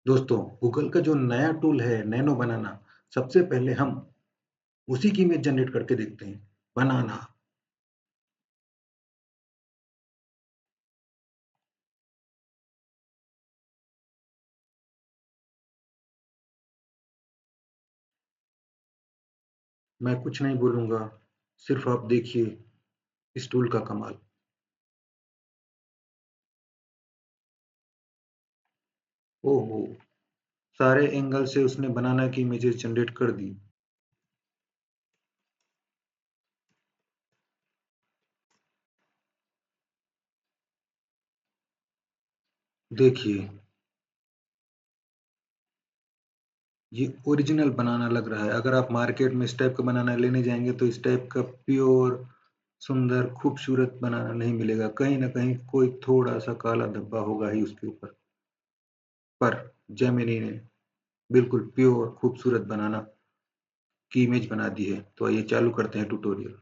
दोस्तों, गूगल का जो नया टूल है नैनो बनाना, सबसे पहले हम उसी की इमेज जनरेट करके देखते हैं। बनाना। मैं कुछ नहीं बोलूँगा, सिर्फ़ आप देखिए इस टूल का कमाल। ओहो! सारे एंगल से उसने बनाना की इमेजेस जनरेट कर दी। देखिए, ये ओरिजिनल बनाना लग रहा है। अगर आप मार्केट में इस टाइप का बनाना लेने जाएँगे तो इस टाइप का प्योर, सुंदर, खूबसूरत बनाना नहीं मिलेगा। कहीं न कहीं कोई थोड़ा-सा काला धब्बा होगा ही उसके ऊपर। पर जेमिनी ने बिल्कुल प्योर खूबसूरत बनाना की इमेज बना दी है। तो आइए चालू करते हैं ट्यूटोरियल।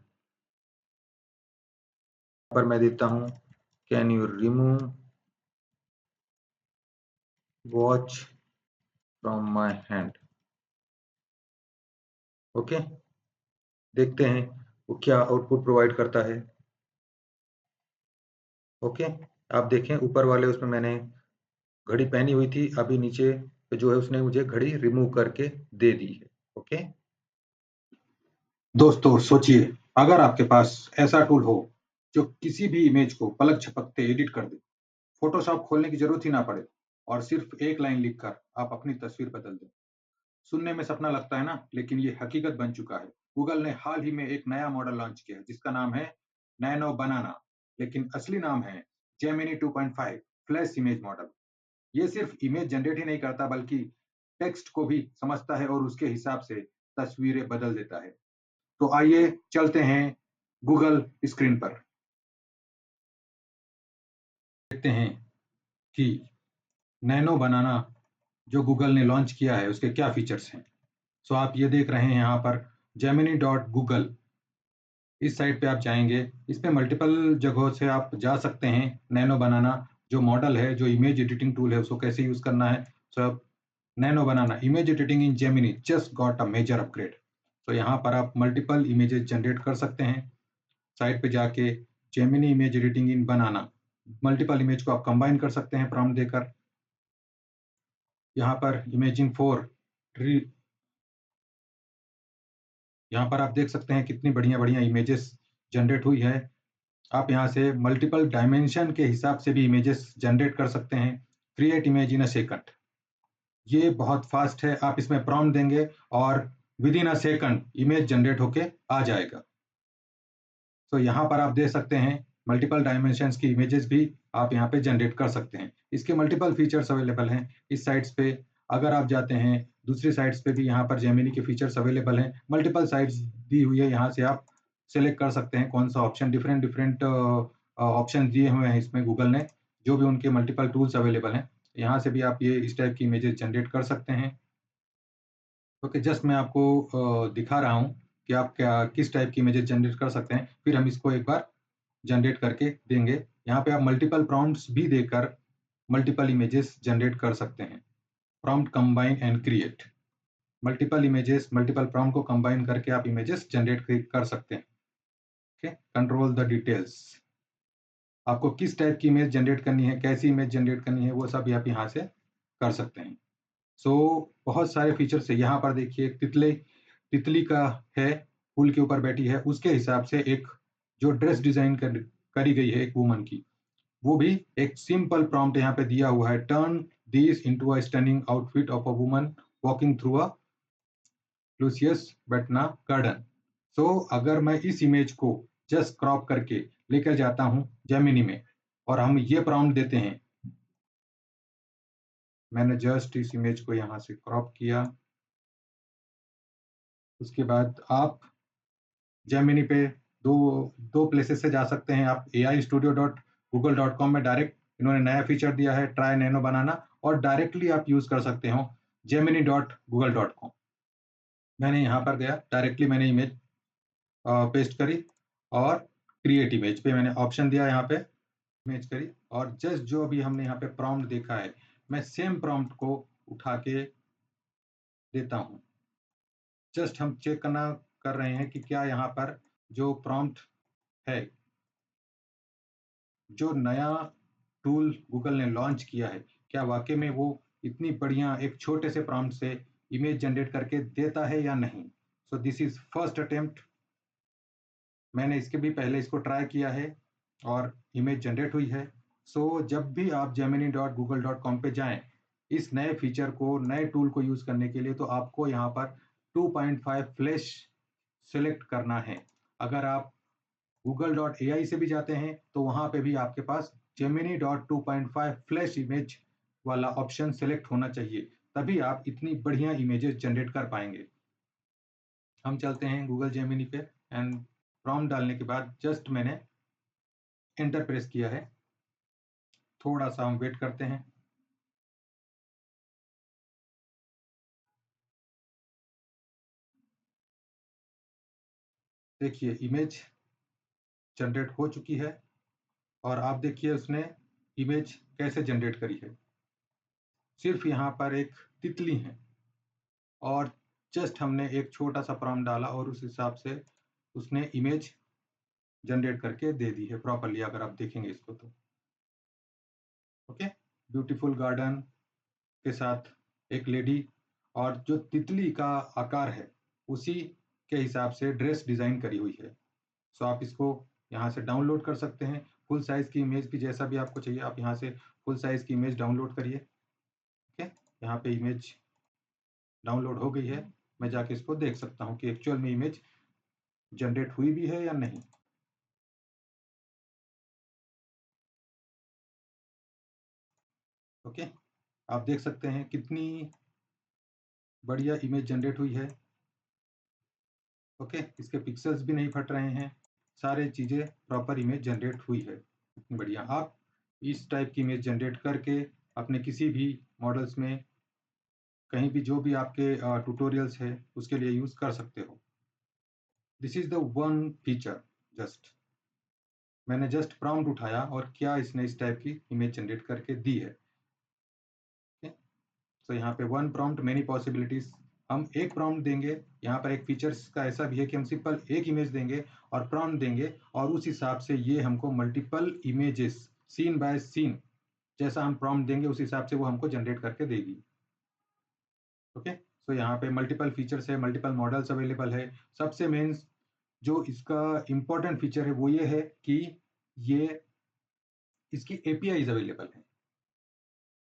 पर मैं देता हूँ can you remove watch from my hand. Okay, देखते हैं वो क्या आउटपुट प्रोवाइड करता है। ओके, आप देखें ऊपर वाले उसमें मैंने घड़ी पहनी हुई थी, अभी नीचे पे जो है उसने मुझे घड़ी रिमूव करके दे दी है। ओके, दोस्तों सोचिए, अगर आपके पास ऐसा टूल हो जो किसी भी इमेज को पलक झपकते एडिट कर दे, फोटोशॉप खोलने की जरूरत ही ना पड़े और सिर्फ एक लाइन लिखकर आप अपनी तस्वीर बदल दें। सुनने में सपना लगता है ना, लेकिन ये हकीकत बन चुका है। गूगल ने हाल ही में एक नया मॉडल लॉन्च किया है जिसका नाम है नैनो बनाना, लेकिन असली नाम है जेमिनी 2.5 फ्लैश इमेज मॉडल। ये सिर्फ इमेज जनरेट ही नहीं करता बल्कि टेक्स्ट को भी समझता है और उसके हिसाब से तस्वीरें बदल देता है। तो आइए चलते हैं गूगल स्क्रीन पर, देखते हैं कि नैनो बनाना जो गूगल ने लॉन्च किया है उसके क्या फीचर्स हैं। सो आप ये देख रहे हैं यहाँ पर जेमिनी डॉट गूगल, इस साइट पे आप जाएंगे। इस पे मल्टीपल जगहों से आप जा सकते हैं। नैनो बनाना जो मॉडल है, जो इमेज एडिटिंग टूल है, उसको कैसे यूज करना है। सो आप Nano Banana image editing in Gemini just got a major upgrade. तो यहाँ पर आप मल्टीपल इमेजेस जनरेट कर सकते हैं। साइट पे जाके जेमिनी इमेज एडिटिंग इन बनाना, मल्टीपल इमेज को आप कंबाइन कर सकते हैं प्रॉम्प्ट देकर। यहाँ पर इमेजिन 4 यहाँ पर आप देख सकते हैं कितनी बढ़िया बढ़िया इमेजेस जनरेट हुई है। आप यहाँ से मल्टीपल डायमेंशन के हिसाब से भी इमेजेस जनरेट कर सकते हैं। Create image in a second, ये बहुत फास्ट है। आप इसमें प्रॉम्प्ट देंगे और with in a second image generate होके आ जाएगा। तो यहाँ पर आप देख सकते हैं मल्टीपल डायमेंशंस की इमेजेस भी आप यहाँ पे जनरेट कर सकते हैं। इसके मल्टीपल फीचर्स अवेलेबल हैं इस साइट्स पे। अगर आप जाते हैं दूसरी साइट्स पे भी यहाँ पर जेमिनी के फीचर्स अवेलेबल हैं। मल्टीपल साइट्स दी हुई है, यहाँ से आप सेलेक्ट कर सकते हैं कौन सा ऑप्शन। डिफरेंट डिफरेंट ऑप्शन दिए हुए हैं इसमें गूगल ने, जो भी उनके मल्टीपल टूल्स अवेलेबल हैं। यहाँ से भी आप ये इस टाइप की इमेजेस जनरेट कर सकते हैं। ओके, जस्ट मैं आपको दिखा रहा हूँ कि आप क्या किस टाइप की इमेजेस जनरेट कर सकते हैं, फिर हम इसको एक बार जनरेट करके देंगे। यहाँ पे आप मल्टीपल प्रॉम्प्ट्स भी देकर मल्टीपल इमेजेस जनरेट कर सकते हैं। Prompt combine and create, multiple images multiple prompt को कंबाइन करके आप इमेजेस जनरेट कर सकते हैं। ओके, कंट्रोल द डिटेल्स, आपको किस टाइप की इमेज जनरेट करनी है, कैसी इमेज जनरेट करनी है, वो सब आप यहाँ से कर सकते हैं। सो बहुत सारे फीचर्स है। यहाँ पर देखिए तितली का है, फूल के ऊपर बैठी है, उसके हिसाब से एक जो ड्रेस डिजाइन करी गई है एक वुमन की, वो भी एक सिंपल प्रॉम्प्ट यहाँ पे दिया हुआ है। Turn this into a stunning outfit of a woman walking through a luscious बेटना गार्डन। सो अगर मैं इस इमेज को जस्ट क्रॉप करके लेकर जाता हूँ जेमिनी में और हम ये प्रॉम्प्ट देते हैं, मैंने जस्ट इस इमेज को यहाँ से क्रॉप किया। उसके बाद आप जेमिनी पे दो दो प्लेसेस से जा सकते हैं। आप ai studio.google.com में डायरेक्ट इन्होंने नया फीचर दिया है ट्राई नैनो बनाना, और डायरेक्टली आप यूज कर सकते हो gemini.google.com। मैंने यहाँ पर गया, डायरेक्टली मैंने इमेज पेस्ट करी और क्रिएट इमेज पे मैंने ऑप्शन दिया, यहाँ पे इमेज करी और जस्ट जो अभी हमने यहाँ पे प्रॉम्प्ट देखा है, मैं सेम प्रॉम्प्ट को उठा के देता हूँ। जस्ट हम चेक कर रहे हैं कि क्या यहाँ पर जो प्रॉम्प्ट है, जो नया टूल गूगल ने लॉन्च किया है, क्या वाकई में वो इतनी बढ़िया एक छोटे से प्रॉम्प्ट से इमेज जनरेट करके देता है या नहीं। So this is first attempt. मैंने इसके भी पहले इसको ट्राई किया है और इमेज जनरेट हुई है। सो जब भी आप gemini.google.com पे जाएं इस नए फीचर को, नए टूल को यूज करने के लिए, तो आपको यहाँ पर 2.5 फ्लैश सेलेक्ट करना है। अगर आप google.ai से भी जाते हैं तो वहां पे भी आपके पास gemini.2.5 फ्लैश इमेज वाला ऑप्शन सेलेक्ट होना चाहिए, तभी आप इतनी बढ़िया इमेजेस जनरेट कर पाएंगे। हम चलते हैं गूगल जेमिनी पे एंड प्रॉम्प्ट डालने के बाद जस्ट मैंने एंटर प्रेस किया है। थोड़ा सा हम वेट करते हैं। देखिए इमेज जनरेट हो चुकी है और आप देखिए उसने इमेज कैसे जनरेट करी है। सिर्फ यहाँ पर एक तितली है और जस्ट हमने एक छोटा सा प्रॉम्प्ट डाला और उस हिसाब से उसने इमेज जनरेट करके दे दी है प्रॉपरली, अगर आप देखेंगे इसको तो। ओके, ब्यूटीफुल गार्डन के साथ एक लेडी और जो तितली का आकार है उसी के हिसाब से ड्रेस डिजाइन करी हुई है। सो आप इसको यहाँ से डाउनलोड कर सकते हैं। फुल साइज की इमेज भी जैसा भी आपको चाहिए आप यहाँ से फुल साइज की इमेज डाउनलोड करिए। ओके, यहाँ पे इमेज डाउनलोड हो गई है। मैं जाके इसको देख सकता हूँ कि एक्चुअल में इमेज जनरेट हुई भी है या नहीं। ओके, आप देख सकते हैं कितनी बढ़िया इमेज जनरेट हुई है। ओके, इसके पिक्सल्स भी नहीं फट रहे हैं, सारे चीज़ें प्रॉपर इमेज जनरेट हुई है। इतनी बढ़िया आप इस टाइप की इमेज जनरेट करके अपने किसी भी मॉडल्स में कहीं भी जो भी आपके ट्यूटोरियल्स है उसके लिए यूज कर सकते हो। This is the one feature. Just मैंने जस्ट प्रॉम्प्ट उठाया और क्या इसने इस टाइप की इमेज जनरेट करके दी है। तो यहाँ पे वन प्रॉम्प्ट मेनी पॉसिबिलिटीज। हम एक प्रॉम्प्ट देंगे, यहाँ पर एक फीचर्स का ऐसा भी है कि हम सिंपल एक इमेज देंगे और प्रॉम्प्ट देंगे और उस हिसाब से ये हमको multiple images scene by scene जैसा हम प्रॉम्प्ट देंगे उस हिसाब से वो हमको जनरेट करके देगी। ओके, सो यहाँ पे मल्टीपल फीचर्स है, मल्टीपल मॉडल्स अवेलेबल है। सबसे मेन जो इसका इंपॉर्टेंट फीचर है वो ये है कि ये इसकी एपीआईज अवेलेबल है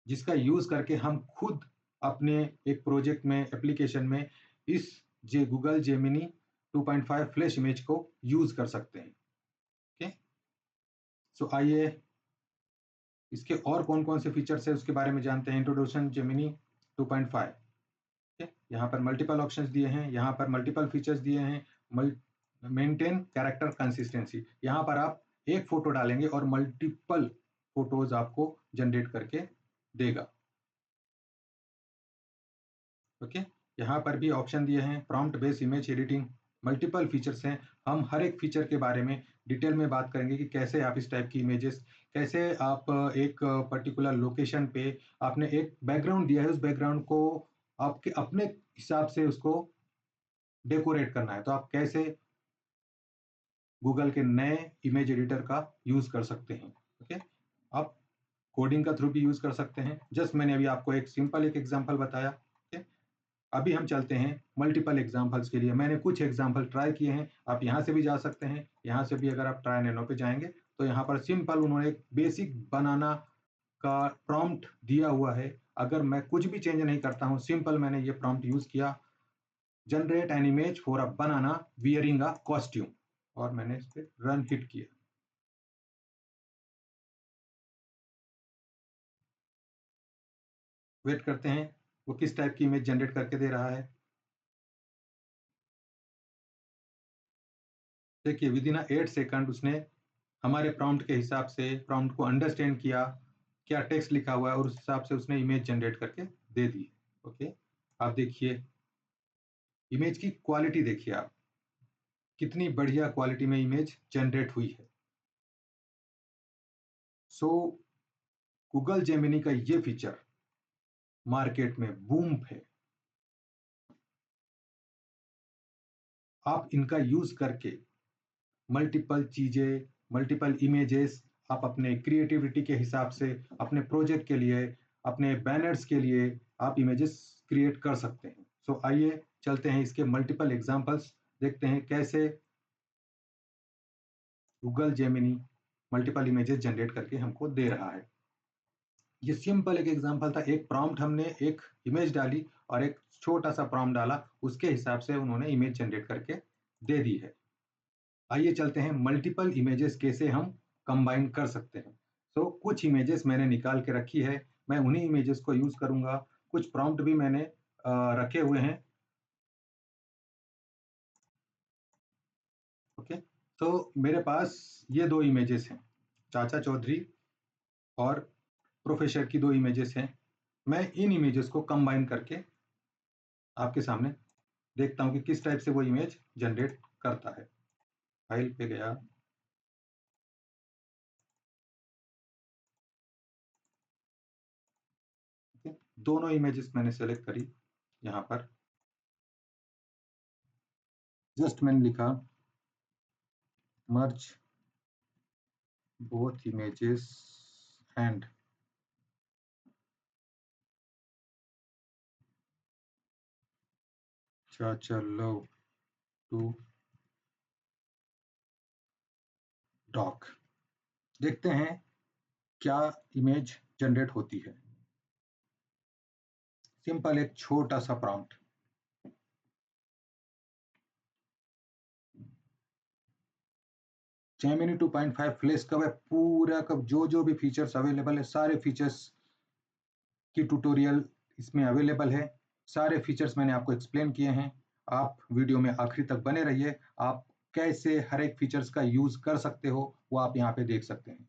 जिसका यूज करके हम खुद अपने एक प्रोजेक्ट में, एप्लीकेशन में इस गूगल जेमिनी 2.5 फ्लैश इमेज को यूज कर सकते हैं। ओके, सो आइए इसके और कौन कौन से फीचर्स है उसके बारे में जानते हैं। Introduction Gemini 2.5। यहाँ पर मल्टीपल ऑप्शंस दिए हैं, यहाँ पर मल्टीपल फीचर्स दिए हैं। मेंटेन कैरेक्टर कंसिस्टेंसी, यहाँ पर आप एक फोटो डालेंगे और मल्टीपल फोटोज आपको जनरेट करके देगा। ओके, यहाँ पर भी ऑप्शन दिए हैं prompt based image editing. Multiple features हैं, हम हर एक फीचर के बारे में डिटेल में बात करेंगे कि कैसे आप इस टाइप की इमेजेस, कैसे आप एक पर्टिकुलर लोकेशन पे आपने एक बैकग्राउंड दिया है, उस बैकग्राउंड को आपके अपने हिसाब से उसको डेकोरेट करना है तो आप कैसे गूगल के नए इमेज एडिटर का यूज कर सकते हैं। ओके, आप कोडिंग का थ्रू भी यूज कर सकते हैं। जस्ट मैंने अभी आपको एक सिंपल एक एग्जांपल बताया। ओके, अभी हम चलते हैं मल्टीपल एग्जांपल्स के लिए। मैंने कुछ एग्जांपल ट्राई किए हैं, आप यहाँ से भी जा सकते हैं। यहाँ से भी अगर आप ट्राई नैनो पे जाएंगे तो यहाँ पर सिंपल उन्होंने एक बेसिक बनाना का प्रॉम्प्ट दिया हुआ है। अगर मैं कुछ भी चेंज नहीं करता हूँ, सिंपल मैंने ये प्रॉम्प्ट यूज किया, generate an image for a banana wearing a costume, और मैंने इस पर रन हिट किया। वेट करते हैं वो किस टाइप की इमेज जनरेट करके दे रहा है। देखिए विद इन 8 सेकंड उसने हमारे प्रॉम्प्ट के हिसाब से प्रॉम्प्ट को अंडरस्टैंड किया, क्या टेक्स्ट लिखा हुआ है और उस हिसाब से उसने इमेज जनरेट करके दे दी। ओके, आप देखिए इमेज की क्वालिटी, देखिए आप कितनी बढ़िया क्वालिटी में इमेज जनरेट हुई है। सो गूगल जेमिनी का ये फीचर मार्केट में बूम है। आप इनका यूज करके मल्टीपल चीजें, मल्टीपल इमेजेस आप अपने क्रिएटिविटी के हिसाब से, अपने प्रोजेक्ट के लिए, अपने बैनर्स के लिए आप इमेजेस क्रिएट कर सकते हैं। सो आइए चलते हैं इसके मल्टीपल एग्जांपल्स देखते हैं कैसे Google Gemini multiple images generate करके हमको दे रहा है। ये सिंपल एक एग्जांपल था। एक प्रॉम्प्ट, हमने एक इमेज डाली और एक छोटा सा प्रॉम्प्ट डाला, उसके हिसाब से उन्होंने इमेज जनरेट करके दे दी है। आइए चलते हैं मल्टीपल इमेजेस कैसे हम कंबाइन कर सकते हैं। तो कुछ इमेजेस मैंने निकाल के रखी है, मैं उन्हीं इमेजेस को यूज करूंगा। कुछ प्रॉम्प्ट भी मैंने रखे हुए हैं। ओके, तो मेरे पास ये दो इमेजेस हैं, चाचा चौधरी और प्रोफेसर की दो इमेजेस हैं। मैं इन इमेजेस को कंबाइन करके आपके सामने देखता हूं कि किस टाइप से वो इमेज जनरेट करता है। फाइल पे गया, दोनों इमेजेस मैंने सेलेक्ट करी। यहाँ पर जस्ट मैंने लिखा मर्ज both images and चाचा love to dog। देखते हैं क्या इमेज जनरेट होती है। सिंपल एक छोटा सा प्रॉम्प्ट। जेमिनी 2.5 फ्लैश कब है, पूरा कब जो भी फीचर्स अवेलेबल है, सारे फीचर्स की ट्यूटोरियल इसमें अवेलेबल है। सारे फीचर्स मैंने आपको एक्सप्लेन किए हैं। आप वीडियो में आखिरी तक बने रहिए। आप कैसे हर एक फीचर्स का यूज कर सकते हो वो आप यहाँ पे देख सकते हैं।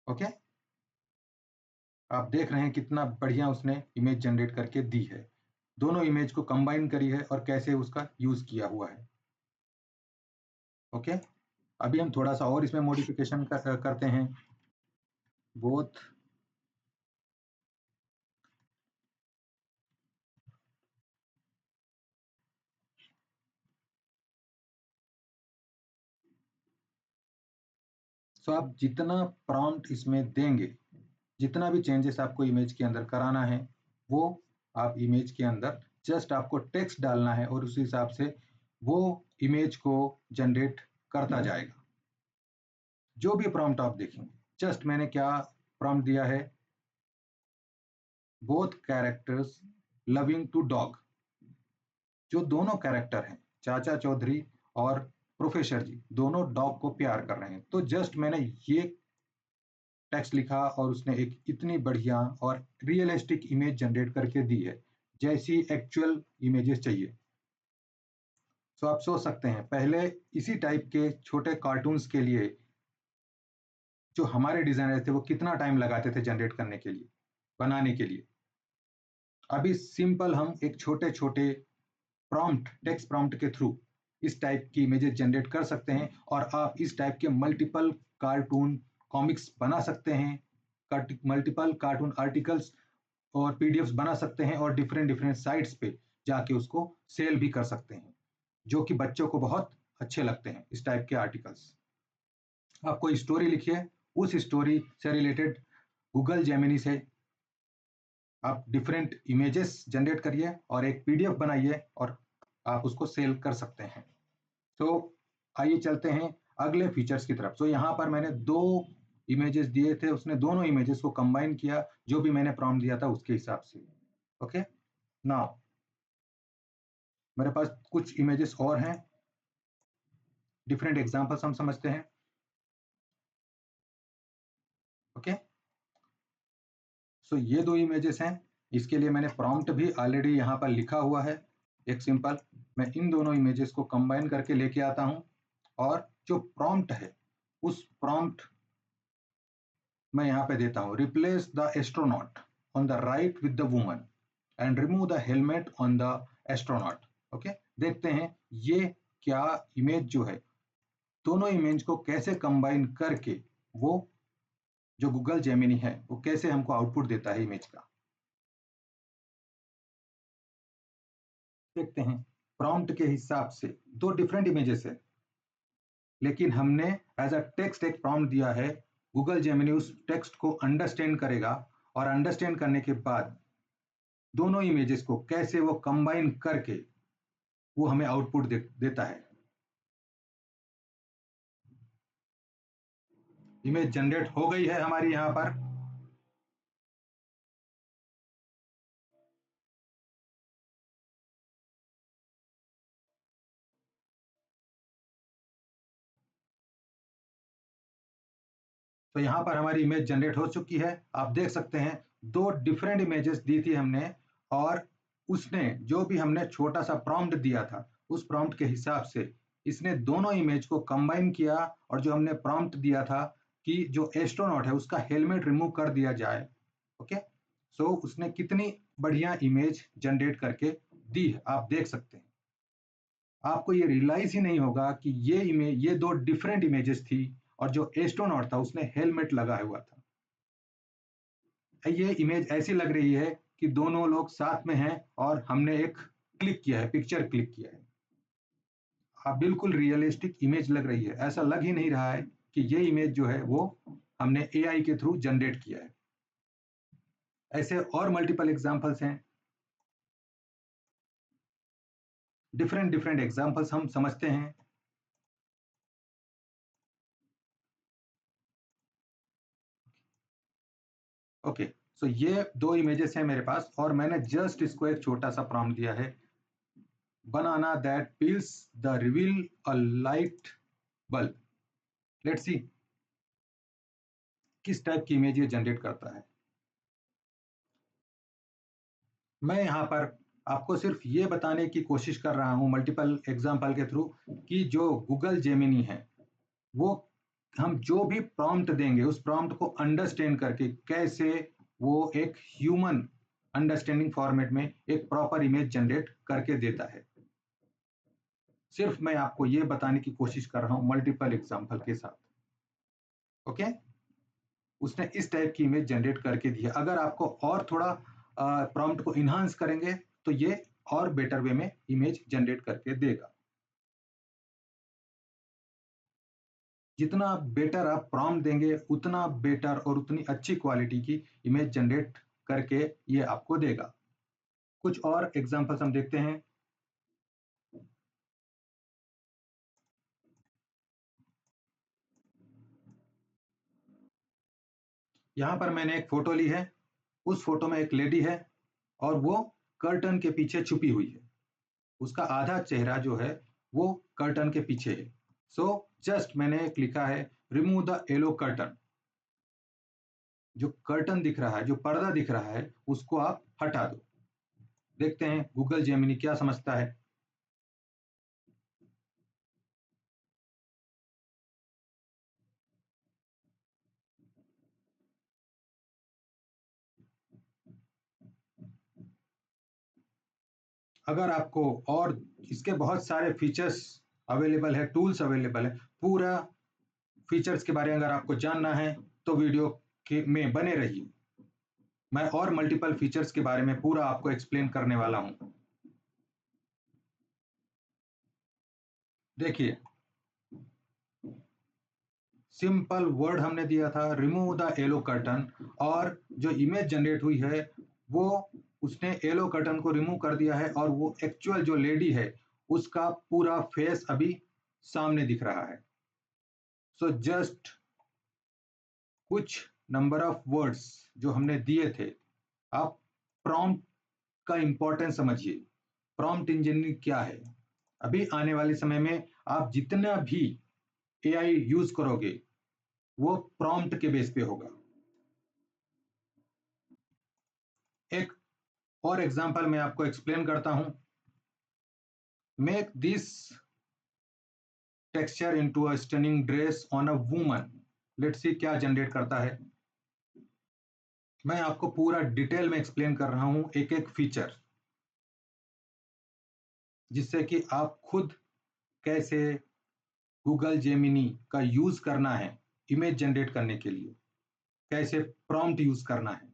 ओके, आप देख रहे हैं कितना बढ़िया उसने इमेज जनरेट करके दी है। दोनों इमेज को कंबाइन करी है और कैसे उसका यूज किया हुआ है। ओके, अभी हम थोड़ा सा और इसमें मॉडिफिकेशन करते हैं। बोथ सो आप जितना प्रॉम्प्ट इसमें देंगे, जितना भी चेंजेस आपको इमेज के अंदर कराना है, वो आप इमेज के अंदर जस्ट आपको टेक्स्ट डालना है और उस हिसाब से वो इमेज को जनरेट करता जाएगा। जो भी प्रॉम्प्ट आप देखेंगे, जस्ट मैंने क्या प्रॉम्प्ट दिया है, both characters loving to dog. जो दोनों कैरेक्टर हैं, चाचा चौधरी और प्रोफेसर जी, दोनों डॉग को प्यार कर रहे हैं। तो जस्ट मैंने ये टेक्स्ट लिखा और उसने एक इतनी बढ़िया और रियलिस्टिक इमेज जनरेट करके दी है, जैसी एक्चुअल इमेजेस चाहिए। तो आप सोच सकते हैं पहले इसी टाइप के छोटे कार्टून्स के लिए जो हमारे डिजाइनर थे वो कितना टाइम लगाते थे जनरेट करने के लिए, बनाने के लिए। अभी सिंपल हम एक छोटे छोटे प्रॉम्प्ट, टेक्स्ट प्रॉम्प्ट के थ्रू इस टाइप की इमेजेस जनरेट कर सकते हैं और आप इस टाइप के मल्टीपल कार्टून कॉमिक्स बना सकते हैं, मल्टीपल कार्टून आर्टिकल्स और पीडीएफ्स बना सकते हैं और डिफरेंट डिफरेंट साइट्स पे जाके उसको सेल भी कर सकते हैं, जो कि बच्चों को बहुत अच्छे लगते हैं इस टाइप के आर्टिकल्स। आप कोई स्टोरी लिखिए, उस स्टोरी से रिलेटेड गूगल जेमिनी से आप डिफरेंट इमेजेस जनरेट करिए और एक पीडीएफ बनाइए और आप उसको सेल कर सकते हैं। तो आइए चलते हैं अगले फीचर्स की तरफ। तो यहाँ पर मैंने दो इमेजेस दिए थे, उसने दोनों इमेजेस को कंबाइन किया जो भी मैंने प्रॉम्प्ट दिया था उसके हिसाब से। ओके, नाउ मेरे पास कुछ इमेजेस और हैं, डिफरेंट एग्जांपल्स हम समझते हैं। ओके, सो ये दो इमेजेस हैं, इसके लिए मैंने प्रॉम्प्ट भी ऑलरेडी यहाँ पर लिखा हुआ है। एक सिंपल मैं इन दोनों इमेजेस को कंबाइन करके लेके आता हूँ और जो प्रॉम्प्ट है उस प्रॉम्प्ट मैं यहाँ पे देता हूँ, replace the astronaut on the right with the woman and remove the helmet on the astronaut. Okay, देखते हैं ये क्या इमेज जो है, दोनों इमेज को कैसे कंबाइन करके वो जो गूगल जेमिनी है वो कैसे हमको आउटपुट देता है इमेज का। देखते हैं प्रॉम्प्ट के हिसाब से दो डिफरेंट इमेजेस है, लेकिन हमने एज अ टेक्स्ट एक प्रॉम्प्ट दिया है। गूगल जेमिनी उस टेक्स्ट को अंडरस्टैंड करेगा और अंडरस्टैंड करने के बाद दोनों इमेजेस को कैसे वो कंबाइन करके वो हमें आउटपुट देता है। इमेज जनरेट हो गई है हमारी यहां पर। तो यहाँ पर हमारी इमेज जनरेट हो चुकी है। आप देख सकते हैं दो डिफरेंट इमेजेस दी थी हमने, और उसने जो भी हमने छोटा सा प्रॉम्प्ट दिया था उस प्रॉम्प्ट के हिसाब से इसने दोनों इमेज को कंबाइन किया, और जो हमने प्रॉम्प्ट दिया था कि जो एस्ट्रोनॉट है उसका हेलमेट रिमूव कर दिया जाए, ओके, सो उसने कितनी बढ़िया इमेज जनरेट करके दी है आप देख सकते हैं। आपको ये रियलाइज ही नहीं होगा कि ये दो डिफरेंट इमेजेस थी, और जो एस्ट्रोनॉट था उसने हेलमेट लगाया हुआ था। ये इमेज ऐसी लग रही है कि दोनों लोग साथ में हैं और हमने एक क्लिक किया है, पिक्चर क्लिक किया है। आप बिल्कुल रियलिस्टिक इमेज लग रही है, ऐसा लग ही नहीं रहा है कि ये इमेज जो है वो हमने एआई के थ्रू जनरेट किया है। ऐसे और मल्टीपल एग्जांपल्स हैं, डिफरेंट डिफरेंट एग्जांपल्स हम समझते हैं। ओके, सो ये दो इमेजेस हैं मेरे पास, और मैंने जस्ट इसको एक छोटा सा प्रॉम्प्ट दिया है, banana that peels the reveal a light bulb. Let's see किस टाइप की इमेज ये जनरेट करता है। मैं यहाँ पर आपको सिर्फ ये बताने की कोशिश कर रहा हूँ मल्टीपल एग्जाम्पल के थ्रू कि जो गूगल जेमिनी है वो हम जो भी प्रॉम्प्ट देंगे उस प्रॉम्प्ट को अंडरस्टैंड करके कैसे वो एक ह्यूमन अंडरस्टैंडिंग फॉर्मेट में एक प्रॉपर इमेज जनरेट करके देता है। सिर्फ मैं आपको ये बताने की कोशिश कर रहा हूँ मल्टीपल एग्जाम्पल के साथ, ओके। उसने इस टाइप की इमेज जनरेट करके दी है। अगर आपको और थोड़ा प्रॉम्प्ट को इन्हांस करेंगे तो ये और बेटर वे में इमेज जनरेट करके देगा। जितना बेटर आप प्रॉम्प्ट देंगे उतना बेटर और उतनी अच्छी क्वालिटी की इमेज जनरेट करके ये आपको देगा। कुछ और एग्जांपल्स हम देखते हैं। यहां पर मैंने एक फोटो ली है, उस फोटो में एक लेडी है और वो कर्टन के पीछे छुपी हुई है। उसका आधा चेहरा जो है वो कर्टन के पीछे है। सो जस्ट मैंने एक लिखा है रिमूव द येलो कर्टन। जो कर्टन दिख रहा है, जो पर्दा दिख रहा है, उसको आप हटा दो। देखते हैं गूगल जेमिनी क्या समझता है। अगर आपको और इसके बहुत सारे फीचर्स अवेलेबल है, टूल्स अवेलेबल है, पूरा फीचर्स के बारे में अगर आपको जानना है तो वीडियो के में बने रहिए। मैं और मल्टीपल फीचर्स के बारे में पूरा आपको एक्सप्लेन करने वाला हूं। देखिए, सिंपल वर्ड हमने दिया था रिमूव द येलो कर्टन, और जो इमेज जनरेट हुई है वो उसने येलो कर्टन को रिमूव कर दिया है, और वो एक्चुअल जो लेडी है उसका पूरा फेस अभी सामने दिख रहा है। सो जस्ट कुछ नंबर ऑफ वर्ड्स जो हमने दिए थे। आप प्रॉम्प्ट का इंपॉर्टेंस समझिए। प्रॉम्प्ट इंजीनियरिंग क्या है? अभी आने वाले समय में आप जितना भी एआई यूज करोगे वो प्रॉम्प्ट के बेस पे होगा। एक और एग्जांपल मैं आपको एक्सप्लेन करता हूं। Make this texture into a stunning dress on a woman. Let's see क्या जनरेट करता है। मैं आपको पूरा डिटेल में एक्सप्लेन कर रहा हूं एक एक फीचर, जिससे कि आप खुद कैसे गूगल जेमिनी का यूज करना है इमेज जनरेट करने के लिए, कैसे प्रॉम्प्ट यूज करना है,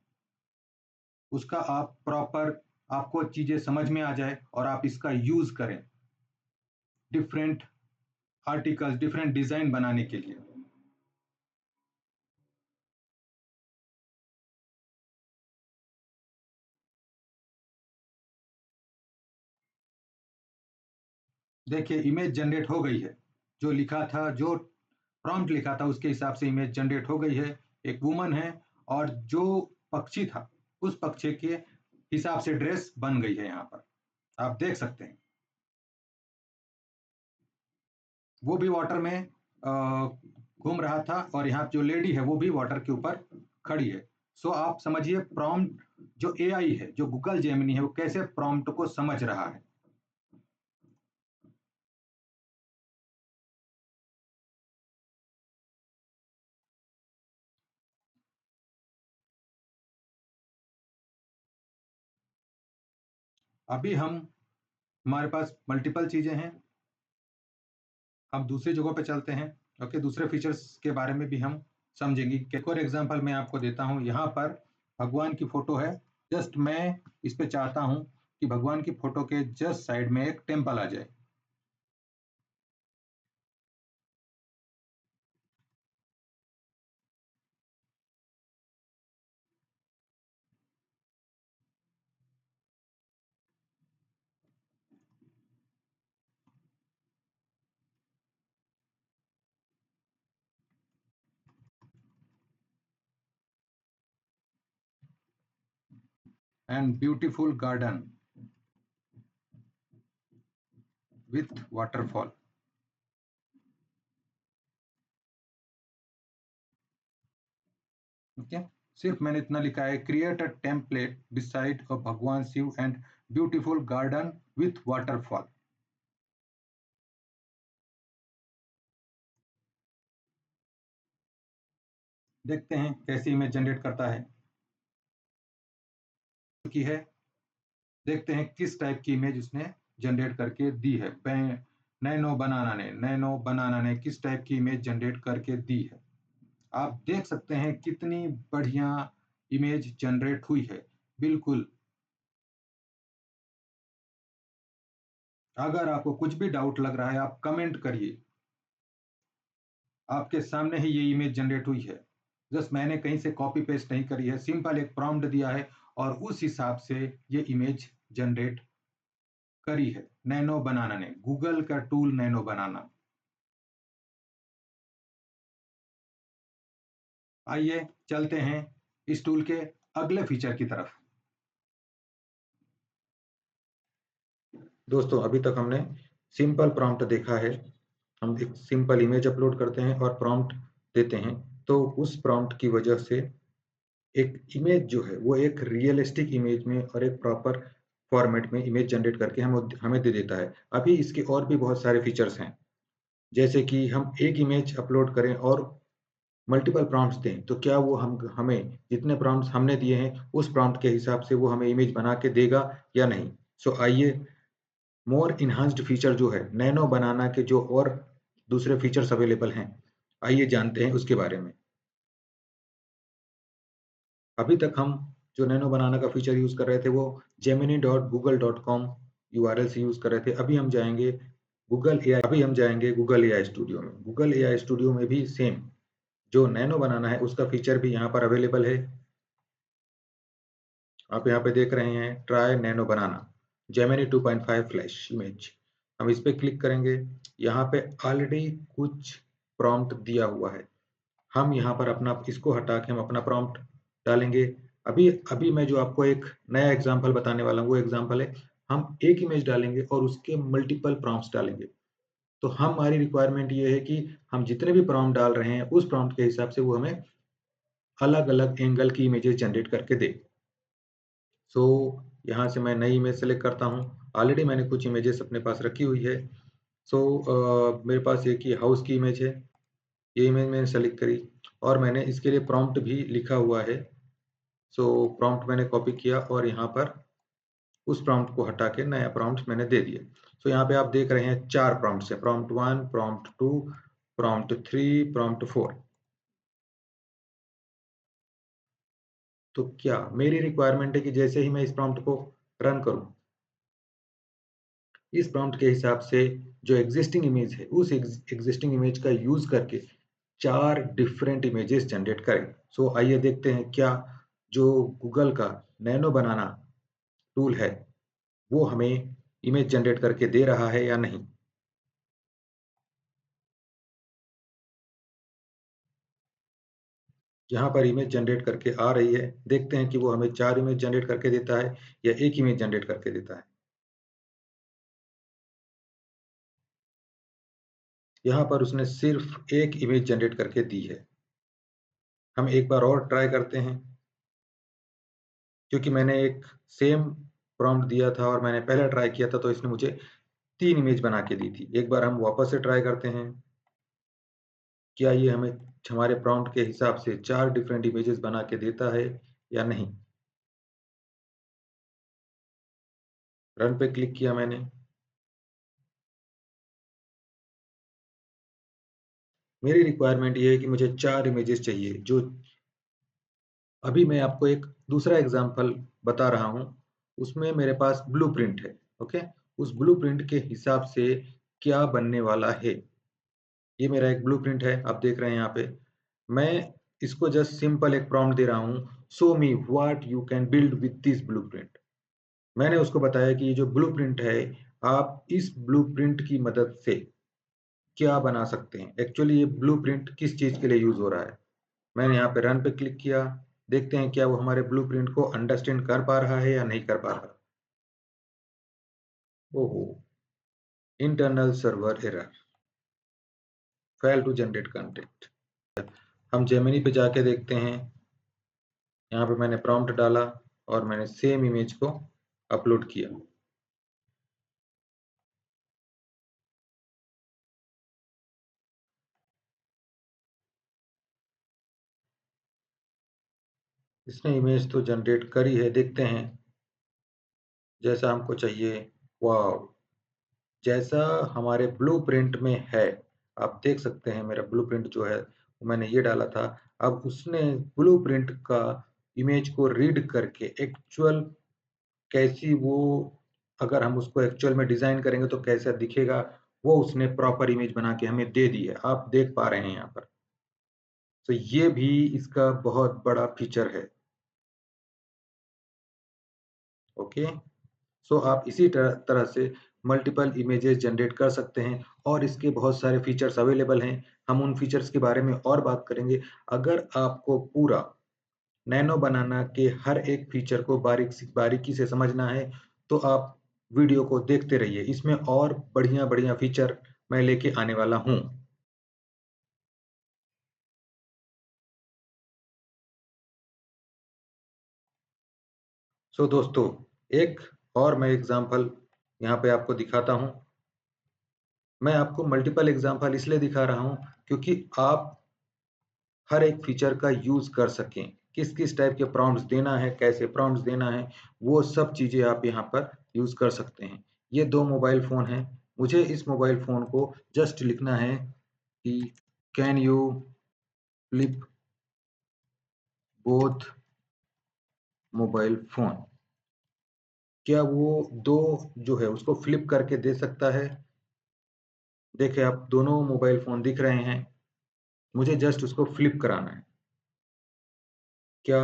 उसका आप प्रॉपर आपको चीजें समझ में आ जाए और आप इसका यूज करें डिफरेंट आर्टिकल्स, डिफरेंट डिजाइन बनाने के लिए। देखिए इमेज जनरेट हो गई है, जो लिखा था, जो प्रॉम्प्ट लिखा था उसके हिसाब से इमेज जनरेट हो गई है। एक वुमन है और जो पक्षी था उस पक्षी के हिसाब से ड्रेस बन गई है। यहाँ पर आप देख सकते हैं वो भी वाटर में घूम रहा था और यहाँ जो लेडी है वो भी वाटर के ऊपर खड़ी है। सो आप समझिए प्रॉम्प्ट जो एआई है, जो गूगल जेमिनी है, वो कैसे प्रॉम्प्ट को समझ रहा है। अभी हमारे पास मल्टीपल चीजें हैं, हम दूसरी जगहों पे चलते हैं। ओके, दूसरे फीचर्स के बारे में भी हम समझेंगे। एक और एग्जांपल मैं आपको देता हूं। यहाँ पर भगवान की फोटो है। जस्ट मैं इस पे चाहता हूं कि भगवान की फोटो के जस्ट साइड में एक टेम्पल आ जाए। And beautiful garden with waterfall. Okay, सिर्फ मैंने इतना लिखा है, create a template beside a भगवान Shiva and beautiful garden with waterfall. देखते हैं कैसी इमेज जनरेट करता है की है। देखते हैं किस टाइप की इमेज उसने जनरेट करके दी है। नैनो बनाना ने किस टाइप की इमेज जनरेट करके दी है। आप देख सकते हैं कितनी बढ़िया इमेज जनरेट हुई है। बिल्कुल, अगर आपको कुछ भी डाउट लग रहा है आप कमेंट करिए। आपके सामने ही ये इमेज जनरेट हुई है। जस्ट मैंने कहीं से कॉपी पेस्ट नहीं करी है, सिंपल एक प्रॉम्प्ट दिया है और उस हिसाब से ये इमेज जनरेट करी है नैनो बनाना ने, गूगल का टूल नैनो बनाना। आइए चलते हैं इस टूल के अगले फीचर की तरफ। दोस्तों अभी तक हमने सिंपल प्रॉम्प्ट देखा है। हम एक सिंपल इमेज अपलोड करते हैं और प्रॉम्प्ट देते हैं, तो उस प्रॉम्प्ट की वजह से एक इमेज जो है वो एक रियलिस्टिक इमेज में और एक प्रॉपर फॉर्मेट में इमेज जनरेट करके हमें दे देता है। अभी इसके और भी बहुत सारे फीचर्स हैं, जैसे कि हम एक इमेज अपलोड करें और मल्टीपल प्रॉम्प्ट्स दें, तो क्या वो हमें जितने प्रॉम्प्ट्स हमने दिए हैं उस प्रॉम्प्ट के हिसाब से वो हमें इमेज बना के देगा या नहीं। सो आइए, मोर इन्हांस्ड फीचर जो है नैनो बनाना के, जो और दूसरे फीचर्स अवेलेबल हैं, आइए जानते हैं उसके बारे में। अभी तक हम जो नैनो बनाना का फीचर यूज कर रहे थे वो gemini.google.com यूआरएल से यूज कर रहे थे। अभी हम जाएंगे गूगल एआई स्टूडियो में। गूगल एआई स्टूडियो में भी सेम जो नैनो बनाना है उसका फीचर भी यहाँ पर अवेलेबल है। आप यहाँ पे देख रहे हैं ट्राई नैनो बनाना जेमिनी 2.5 फ्लैश इमेज। हम इस पे क्लिक करेंगे। यहाँ पे ऑलरेडी कुछ प्रॉम्प्ट दिया हुआ है। हम यहाँ पर अपना इसको हटा के हम अपना प्रॉम्प्ट डालेंगे। अभी अभी मैं जो आपको एक नया एग्जांपल बताने वाला हूँ वो एग्जांपल है, हम एक इमेज डालेंगे और उसके मल्टीपल प्रॉम्प्ट्स डालेंगे। तो हमारी रिक्वायरमेंट ये है कि हम जितने भी प्रॉम्प्ट डाल रहे हैं उस प्रॉम्प्ट के हिसाब से वो हमें अलग अलग एंगल की इमेजेस जनरेट करके दे। सो यहाँ से मैं नई इमेज सेलेक्ट करता हूँ। ऑलरेडी मैंने कुछ इमेजेस अपने पास रखी हुई है। सो मेरे पास एक ये हाउस की इमेज है, ये इमेज मैंने सेलेक्ट करी और मैंने इसके लिए प्रॉम्प्ट भी लिखा हुआ है। सो प्रॉम्प्ट मैंने कॉपी किया और यहाँ पर उस प्रॉम्प्ट को हटा के नया प्रॉम्प्ट मैंने दे दिया। सो यहाँ पे आप देख रहे हैं 4 प्रॉम्प्ट्स है, प्रॉम्प्ट 1, प्रॉम्प्ट 2, प्रॉम्प्ट 3, प्रॉम्प्ट 4। तो क्या मेरी रिक्वायरमेंट है कि जैसे ही मैं इस प्रॉम्प्ट को रन करूँ। इस प्रॉम्प्ट के हिसाब से जो एग्जिस्टिंग इमेज है, उस एग्जिस्टिंग इमेज का यूज़ करके 4 डिफरेंट इमेजेस जनरेट करें। सो आइए देखते हैं क्या जो गूगल का नैनो बनाना टूल है, वो हमें इमेज जनरेट करके दे रहा है या नहीं। यहाँ पर इमेज जनरेट करके आ रही है, देखते हैं कि वो हमें 4 इमेज जनरेट करके देता है या 1 इमेज जनरेट करके देता है। यहाँ पर उसने सिर्फ 1 इमेज जनरेट करके दी है। हम एक बार और ट्राई करते हैं, क्योंकि मैंने एक सेम प्रॉम्प्ट दिया था और मैंने पहले ट्राई किया था, तो इसने मुझे 3 इमेज बना के दी थी। एक बार हम वापस से ट्राई करते हैं, क्या ये हमें हमारे प्रॉम्प्ट के हिसाब से 4 डिफरेंट इमेजेस बना के देता है या नहीं। रन पे क्लिक किया मैंने। मेरी रिक्वायरमेंट ये है कि मुझे 4 इमेजेस चाहिए। जो अभी मैं आपको एक दूसरा एग्जांपल बता रहा हूँ, उसमें मेरे पास ब्लूप्रिंट है, ओके? उस ब्लूप्रिंट के हिसाब से क्या बनने वाला है। ये मेरा एक ब्लूप्रिंट है, आप देख रहे हैं यहाँ पे। मैं इसको जस्ट सिंपल एक प्रॉम्प्ट दे रहा हूँ, show me what you can build with this blueprint. मैंने उसको बताया कि ये जो ब्लूप्रिंट है, आप इस ब्लूप्रिंट की मदद से क्या बना सकते हैं। एक्चुअली ये ब्लूप्रिंट किस चीज़ के लिए यूज़ हो रहा है। मैंने यहाँ पे रन पे क्लिक किया, देखते हैं क्या वो हमारे ब्लूप्रिंट को अंडरस्टैंड कर पा रहा है या नहीं कर पा रहा। ओहो! Internal server error, fail to generate content. हम जेमिनी पे जाके देखते हैं। यहाँ पे मैंने प्रॉम्प्ट डाला और मैंने सेम इमेज को अपलोड किया। इसने इमेज तो जनरेट करी है, देखते हैं जैसा हमको चाहिए। वाव! जैसा हमारे ब्लूप्रिंट में है, आप देख सकते हैं मेरा ब्लूप्रिंट जो है, वो मैंने ये डाला था। अब उसने ब्लूप्रिंट का इमेज को रीड करके एक्चुअल कैसी वो, अगर हम उसको एक्चुअल में डिज़ाइन करेंगे तो कैसा दिखेगा, वो उसने प्रॉपर इमेज बना के हमें दे दी है। आप देख पा रहे हैं यहाँ पर। तो ये भी इसका बहुत बड़ा फीचर है। ओके? सो आप इसी तरह से मल्टीपल इमेजेस जनरेट कर सकते हैं और इसके बहुत सारे फीचर्स अवेलेबल हैं। हम उन फीचर्स के बारे में और बात करेंगे। अगर आपको पूरा नैनो बनाना के हर एक फीचर को बारीकी से समझना है, तो आप वीडियो को देखते रहिए। इसमें और बढ़िया-बढ़िया फीचर मैं लेके आने वाला हूँ। सो दोस्तों, एक और मैं एग्ज़ाम्पल यहाँ पे आपको दिखाता हूँ। मैं आपको मल्टीपल एग्ज़ाम्पल इसलिए दिखा रहा हूँ, क्योंकि आप हर एक फीचर का यूज़ कर सकें। किस-किस टाइप के प्रॉम्प्ट्स देना है, कैसे प्रॉम्प्ट्स देना है, वो सब चीज़ें आप यहाँ पर यूज़ कर सकते हैं। ये 2 मोबाइल फ़ोन हैं। मुझे इस मोबाइल फ़ोन को जस्ट लिखना है कि can you flip both mobile phone. क्या वो 2 जो है उसको फ्लिप करके दे सकता है? देखिए, आप दोनों मोबाइल फ़ोन दिख रहे हैं। मुझे जस्ट उसको फ्लिप कराना है। क्या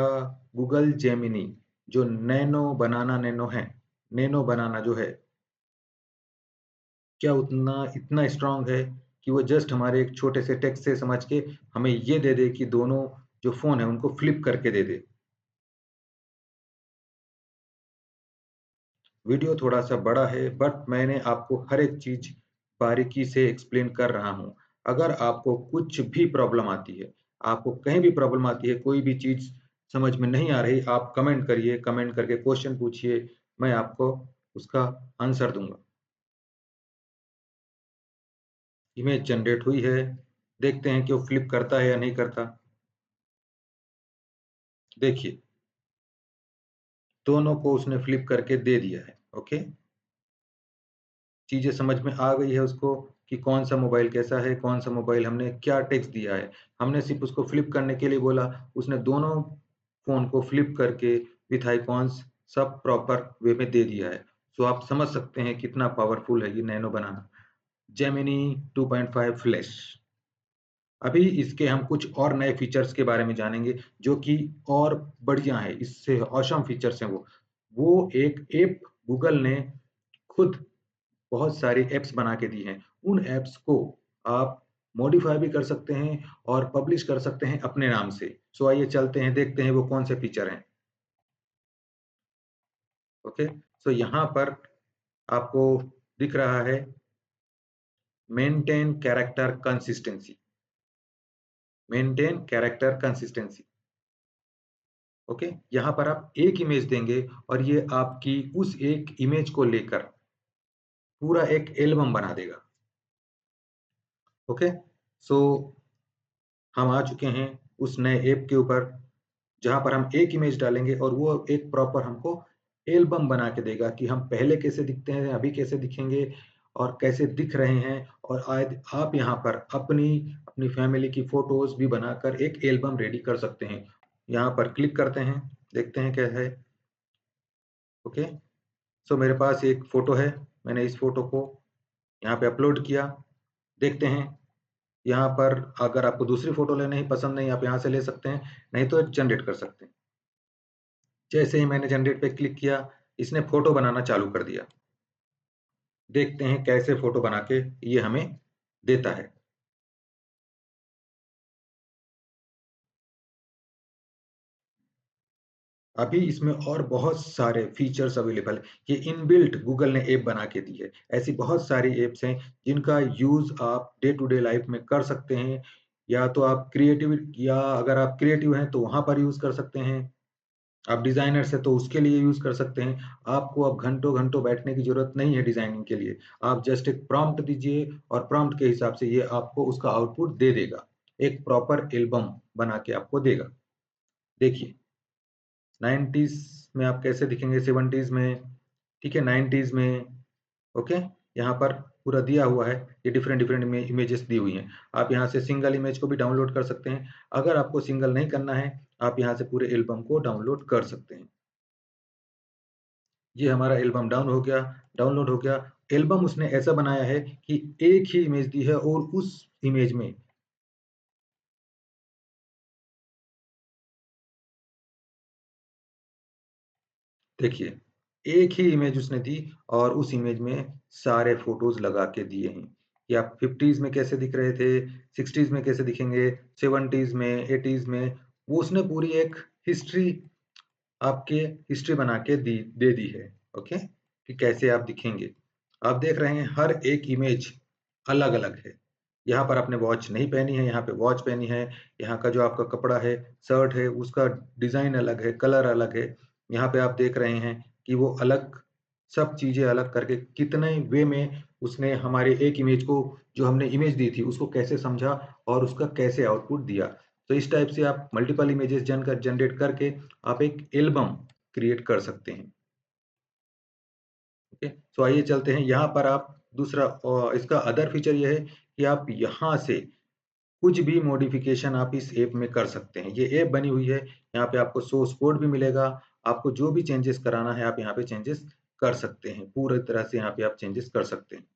गूगल जेमिनी जो नैनो बनाना जो है, क्या उतना इतना स्ट्रॉन्ग है कि वो जस्ट हमारे एक छोटे से टेक्स्ट से समझ के हमें ये दे दे कि दोनों जो फ़ोन है उनको फ्लिप करके दे दे। वीडियो थोड़ा-सा बड़ा है, बट मैंने आपको हर एक चीज़ बारीकी से एक्सप्लेन कर रहा हूँ। अगर आपको कुछ भी प्रॉब्लम आती है, आपको कहीं भी प्रॉब्लम आती है, कोई भी चीज़ समझ में नहीं आ रही, आप कमेंट करिए, कमेंट करके क्वेश्चन पूछिए, मैं आपको उसका आंसर दूँगा। इमेज जनरेट हुई है, देखते हैं कि वो फ्लिप करता है या नहीं करता। देखिए, दोनों को उसने फ्लिप करके दे दिया है, ओके? चीज़ें समझ में आ गई है उसको कि कौन-सा मोबाइल कैसा है, कौन-सा मोबाइल हमने क्या टेक्स्ट दिया है। हमने सिर्फ़ उसको फ्लिप करने के लिए बोला, उसने दोनों फ़ोन को फ्लिप करके विथ आइकॉन्स सब प्रॉपर वे में दे दिया है। सो आप समझ सकते हैं कितना पावरफुल है ये नैनो बनाना। Gemini 2.5 flash. अभी इसके हम कुछ और नए फीचर्स के बारे में जानेंगे जो कि और बढ़िया है, इससे ऑसम फीचर्स हैं वो एक ऐप गूगल ने खुद बहुत सारी ऐप्स बना के दी हैं। उन ऐप्स को आप मॉडिफाई भी कर सकते हैं और पब्लिश कर सकते हैं अपने नाम से। सो आइए चलते हैं, देखते हैं वो कौन से फीचर हैं। ओके, सो यहाँ पर आपको दिख रहा है maintain character consistency. Maintain character consistency. Okay, यहाँ पर आप एक इमेज देंगे और ये आपकी उस एक इमेज को लेकर पूरा एक एल्बम बना देगा। ओके, सो हम आ चुके हैं उस नए ऐप के ऊपर जहां पर हम एक इमेज डालेंगे और वो एक प्रॉपर हमको एल्बम बना के देगा कि हम पहले कैसे दिखते हैं, अभी कैसे दिखेंगे और कैसे दिख रहे हैं। और आज आप यहाँ पर अपनी अपनी फैमिली की फोटोज भी बनाकर एक एल्बम रेडी कर सकते हैं। यहाँ पर क्लिक करते हैं, देखते हैं क्या है। ओके, सो मेरे पास एक फोटो है, मैंने इस फोटो को यहाँ पे अपलोड किया। देखते हैं यहाँ पर अगर आपको दूसरी फोटो लेना ही पसंद नहीं, आप यहाँ से ले सकते हैं, नहीं तो जनरेट कर सकते हैं। जैसे ही मैंने जनरेट पे क्लिक किया, इसने फोटो बनाना चालू कर दिया। देखते हैं कैसे फोटो बना के ये हमें देता है। अभी इसमें और बहुत सारे फीचर्स अवेलेबल है। ये इनबिल्ट गूगल ने ऐप बना के दी है। ऐसी बहुत सारी ऐप्स हैं जिनका यूज आप डे टू डे लाइफ में कर सकते हैं। या तो आप क्रिएटिव, या अगर आप क्रिएटिव हैं तो वहां पर यूज कर सकते हैं। आप डिजाइनर्स हैं तो उसके लिए यूज कर सकते हैं। आपको अब घंटों घंटों बैठने की जरूरत नहीं है डिजाइनिंग के लिए। आप जस्ट एक प्रॉम्प्ट दीजिए और प्रॉम्प्ट के हिसाब से ये आपको उसका आउटपुट दे देगा, एक प्रॉपर एल्बम बना के आपको देगा। देखिए 90s में आप कैसे दिखेंगे, 70s में, ठीक है, 90s में। ओके, यहाँ पर पूरा दिया हुआ है, ये डिफरेंट डिफरेंट इमेजेस दी हुई हैं। आप यहाँ से सिंगल इमेज को भी डाउनलोड कर सकते हैं। अगर आपको सिंगल नहीं करना है, आप यहाँ से पूरे एल्बम को डाउनलोड कर सकते हैं। ये हमारा एल्बम डाउनलोड हो गया। एल्बम उसने ऐसा बनाया है कि एक ही इमेज दी है और उस इमेज में देखिए एक ही इमेज उसने दी और उस इमेज में सारे फोटोज लगा के दिए हैं कि आप 50s में कैसे दिख रहे थे, 60s में कैसे दिखेंगे, 70s में, 80s में। वो उसने पूरी एक हिस्ट्री, आपके हिस्ट्री बना के दे दी है। ओके, कि कैसे आप दिखेंगे। आप देख रहे हैं हर एक इमेज अलग अलग है। यहाँ पर आपने वॉच नहीं पहनी है, यहाँ पे वॉच पहनी है। यहाँ का जो आपका कपड़ा है, शर्ट है, उसका डिजाइन अलग है, कलर अलग है। यहाँ पे आप देख रहे हैं कि वो अलग, सब चीजें अलग करके कितने वे में उसने हमारे एक इमेज को, जो हमने इमेज दी थी उसको कैसे समझा और उसका कैसे आउटपुट दिया। तो इस टाइप से आप मल्टीपल इमेजेस जनरेट करके आप एक एल्बम क्रिएट कर सकते हैं। ओके, तो आइए चलते हैं यहाँ पर। आप दूसरा इसका अदर फीचर ये है कि आप यहाँ से कुछ भी मॉडिफिकेशन आप इस ऐप में कर सकते हैं। ये ऐप बनी हुई है, यहाँ पे आपको सोर्स कोड भी मिलेगा। आपको जो भी चेंजेस कराना है आप यहाँ पे चेंजेस कर सकते हैं, पूरी तरह से यहाँ पे आप चेंजेस कर सकते हैं।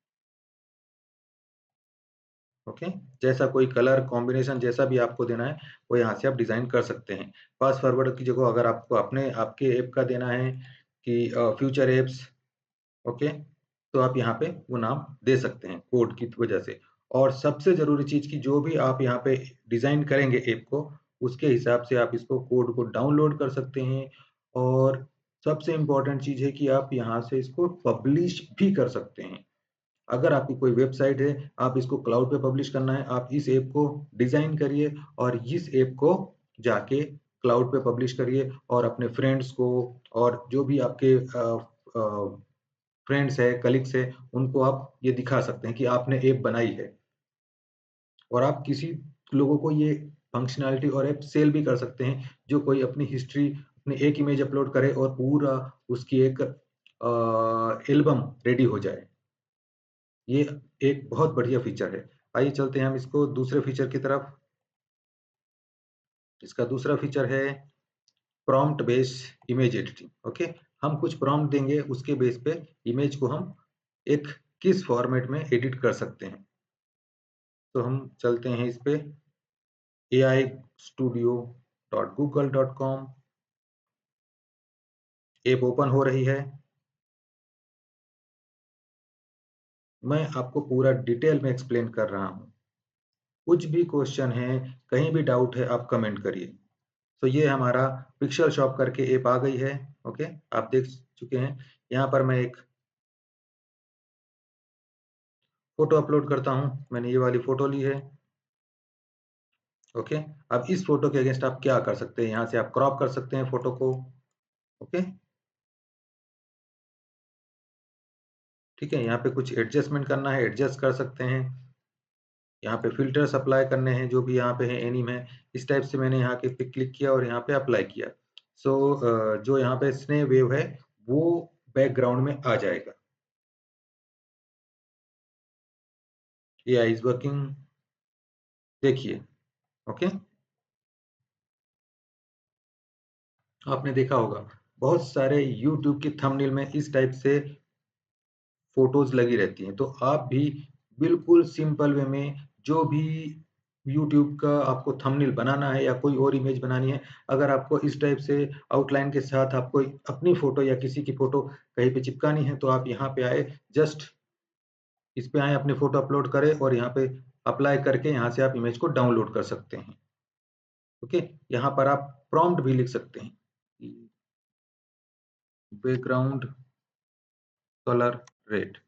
ओके, जैसा कोई कलर कॉम्बिनेशन जैसा भी आपको देना है वो यहाँ से आप डिजाइन कर सकते हैं। फास्ट फॉरवर्ड की जगह अगर आपको अपने आपके ऐप का देना है कि फ्यूचर एप्स, ओके, तो आप यहाँ पे वो नाम दे सकते हैं कोड की वजह से। और सबसे जरूरी चीज की जो भी आप यहाँ पे डिजाइन करेंगे ऐप को, उसके हिसाब से आप इसको कोड को डाउनलोड कर सकते हैं। और सबसे इम्पोर्टेंट चीज है कि आप यहाँ से इसको पब्लिश भी कर सकते हैं। अगर आपकी कोई वेबसाइट है, आप इसको क्लाउड पे पब्लिश करना है, आप इस ऐप को डिजाइन करिए और इस ऐप को जाके क्लाउड पे पब्लिश करिए और अपने फ्रेंड्स को और जो भी आपके फ्रेंड्स है, कलीग्स है, उनको आप ये दिखा सकते हैं कि आपने ऐप बनाई है। और आप किसी लोगों को ये फंक्शनैलिटी और ऐप सेल भी कर सकते हैं, जो कोई अपनी हिस्ट्री, अपनी एक इमेज अपलोड करे और पूरा उसकी एक एल्बम रेडी हो जाए। ये एक बहुत बढ़िया फीचर है। आइए चलते हैं हम इसको दूसरे फीचर की तरफ। इसका दूसरा फीचर है prompt based image editing. Okay, हम कुछ प्रॉम्प्ट देंगे, उसके बेस पे इमेज को हम एक किस फॉर्मेट में एडिट कर सकते हैं। तो हम चलते हैं इस पे aistudio.google.com। ऐप ओपन हो रही है। मैं आपको पूरा डिटेल में एक्सप्लेन कर रहा हूँ। कुछ भी क्वेश्चन है, कहीं भी डाउट है, आप कमेंट करिए। तो ये हमारा पिक्सल शॉप करके ऐप आ गई है। ओके, आप देख चुके हैं। यहाँ पर मैं एक फोटो अपलोड करता हूँ। मैंने ये वाली फोटो ली है। ओके, अब इस फोटो के अगेंस्ट आप क्या कर सकते हैं, यहाँ से आप क्रॉप कर सकते हैं फोटो को। ओके, ठीक है, यहाँ पे कुछ एडजस्टमेंट करना है, एडजस्ट कर सकते हैं। यहाँ पे फिल्टर्स अप्लाई करने हैं, जो भी यहाँ पे है एनिम है, इस टाइप से मैंने यहाँ के पे क्लिक किया और यहाँ पे अप्लाई किया। सो जो यहाँ पे स्ने वेव है वो बैकग्राउंड में आ जाएगा। AI इज वर्किंग, देखिए। ओके, आपने देखा होगा बहुत सारे YouTube की थंबनेल में इस टाइप से फोटोज लगी रहती हैं। तो आप भी बिल्कुल सिंपल वे में जो भी YouTube का आपको थंबनेल बनाना है या कोई और इमेज बनानी है, अगर आपको इस टाइप से आउटलाइन के साथ आपको अपनी फोटो या किसी की फोटो कहीं पे चिपकानी है, तो आप यहाँ पे आए, जस्ट इस पे आए, अपनी फोटो अपलोड करें और यहाँ पे अप्लाई करके यहाँ से आप इमेज को डाउनलोड कर सकते हैं। ओके, यहाँ पर आप प्रॉम्प्ट भी लिख सकते हैं, बैकग्राउंड कलर रेड।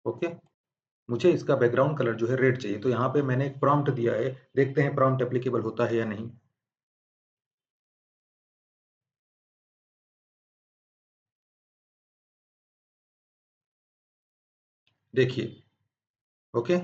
ओके, मुझे इसका बैकग्राउंड कलर जो है रेड चाहिए, तो यहाँ पे मैंने एक प्रॉम्प्ट दिया है। देखते हैं प्रॉम्प्ट एप्लीकेबल होता है या नहीं। देखिए, ओके,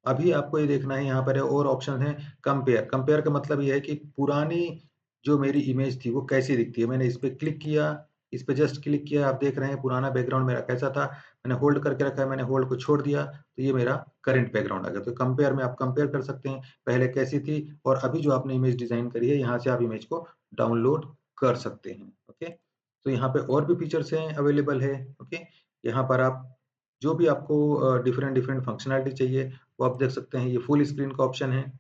अभी आपको ये देखना है, यहाँ पर है और ऑप्शन है कंपेयर। कंपेयर का मतलब ये है कि पुरानी जो मेरी इमेज थी वो कैसी दिखती है। मैंने इस पे क्लिक किया, इस पे जस्ट क्लिक किया, आप देख रहे हैं पुराना बैकग्राउंड मेरा कैसा था। मैंने होल्ड करके रखा है, मैंने होल्ड को छोड़ दिया तो ये मेरा करंट बैकग्राउंड आ गया। तो कंपेयर में आप कंपेयर कर सकते हैं, पहले कैसी थी और अभी जो आपने इमेज डिजाइन करी है, यहाँ से आप इमेज को डाउनलोड कर सकते हैं। ओके, तो यहाँ पे और भी फीचर्स हैं, अवेलेबल है। ओके, यहाँ पर आप जो भी आपको डिफरेंट डिफरेंट फंक्शनैलिटी चाहिए वो आप देख सकते हैं। ये फुल स्क्रीन का ऑप्शन है।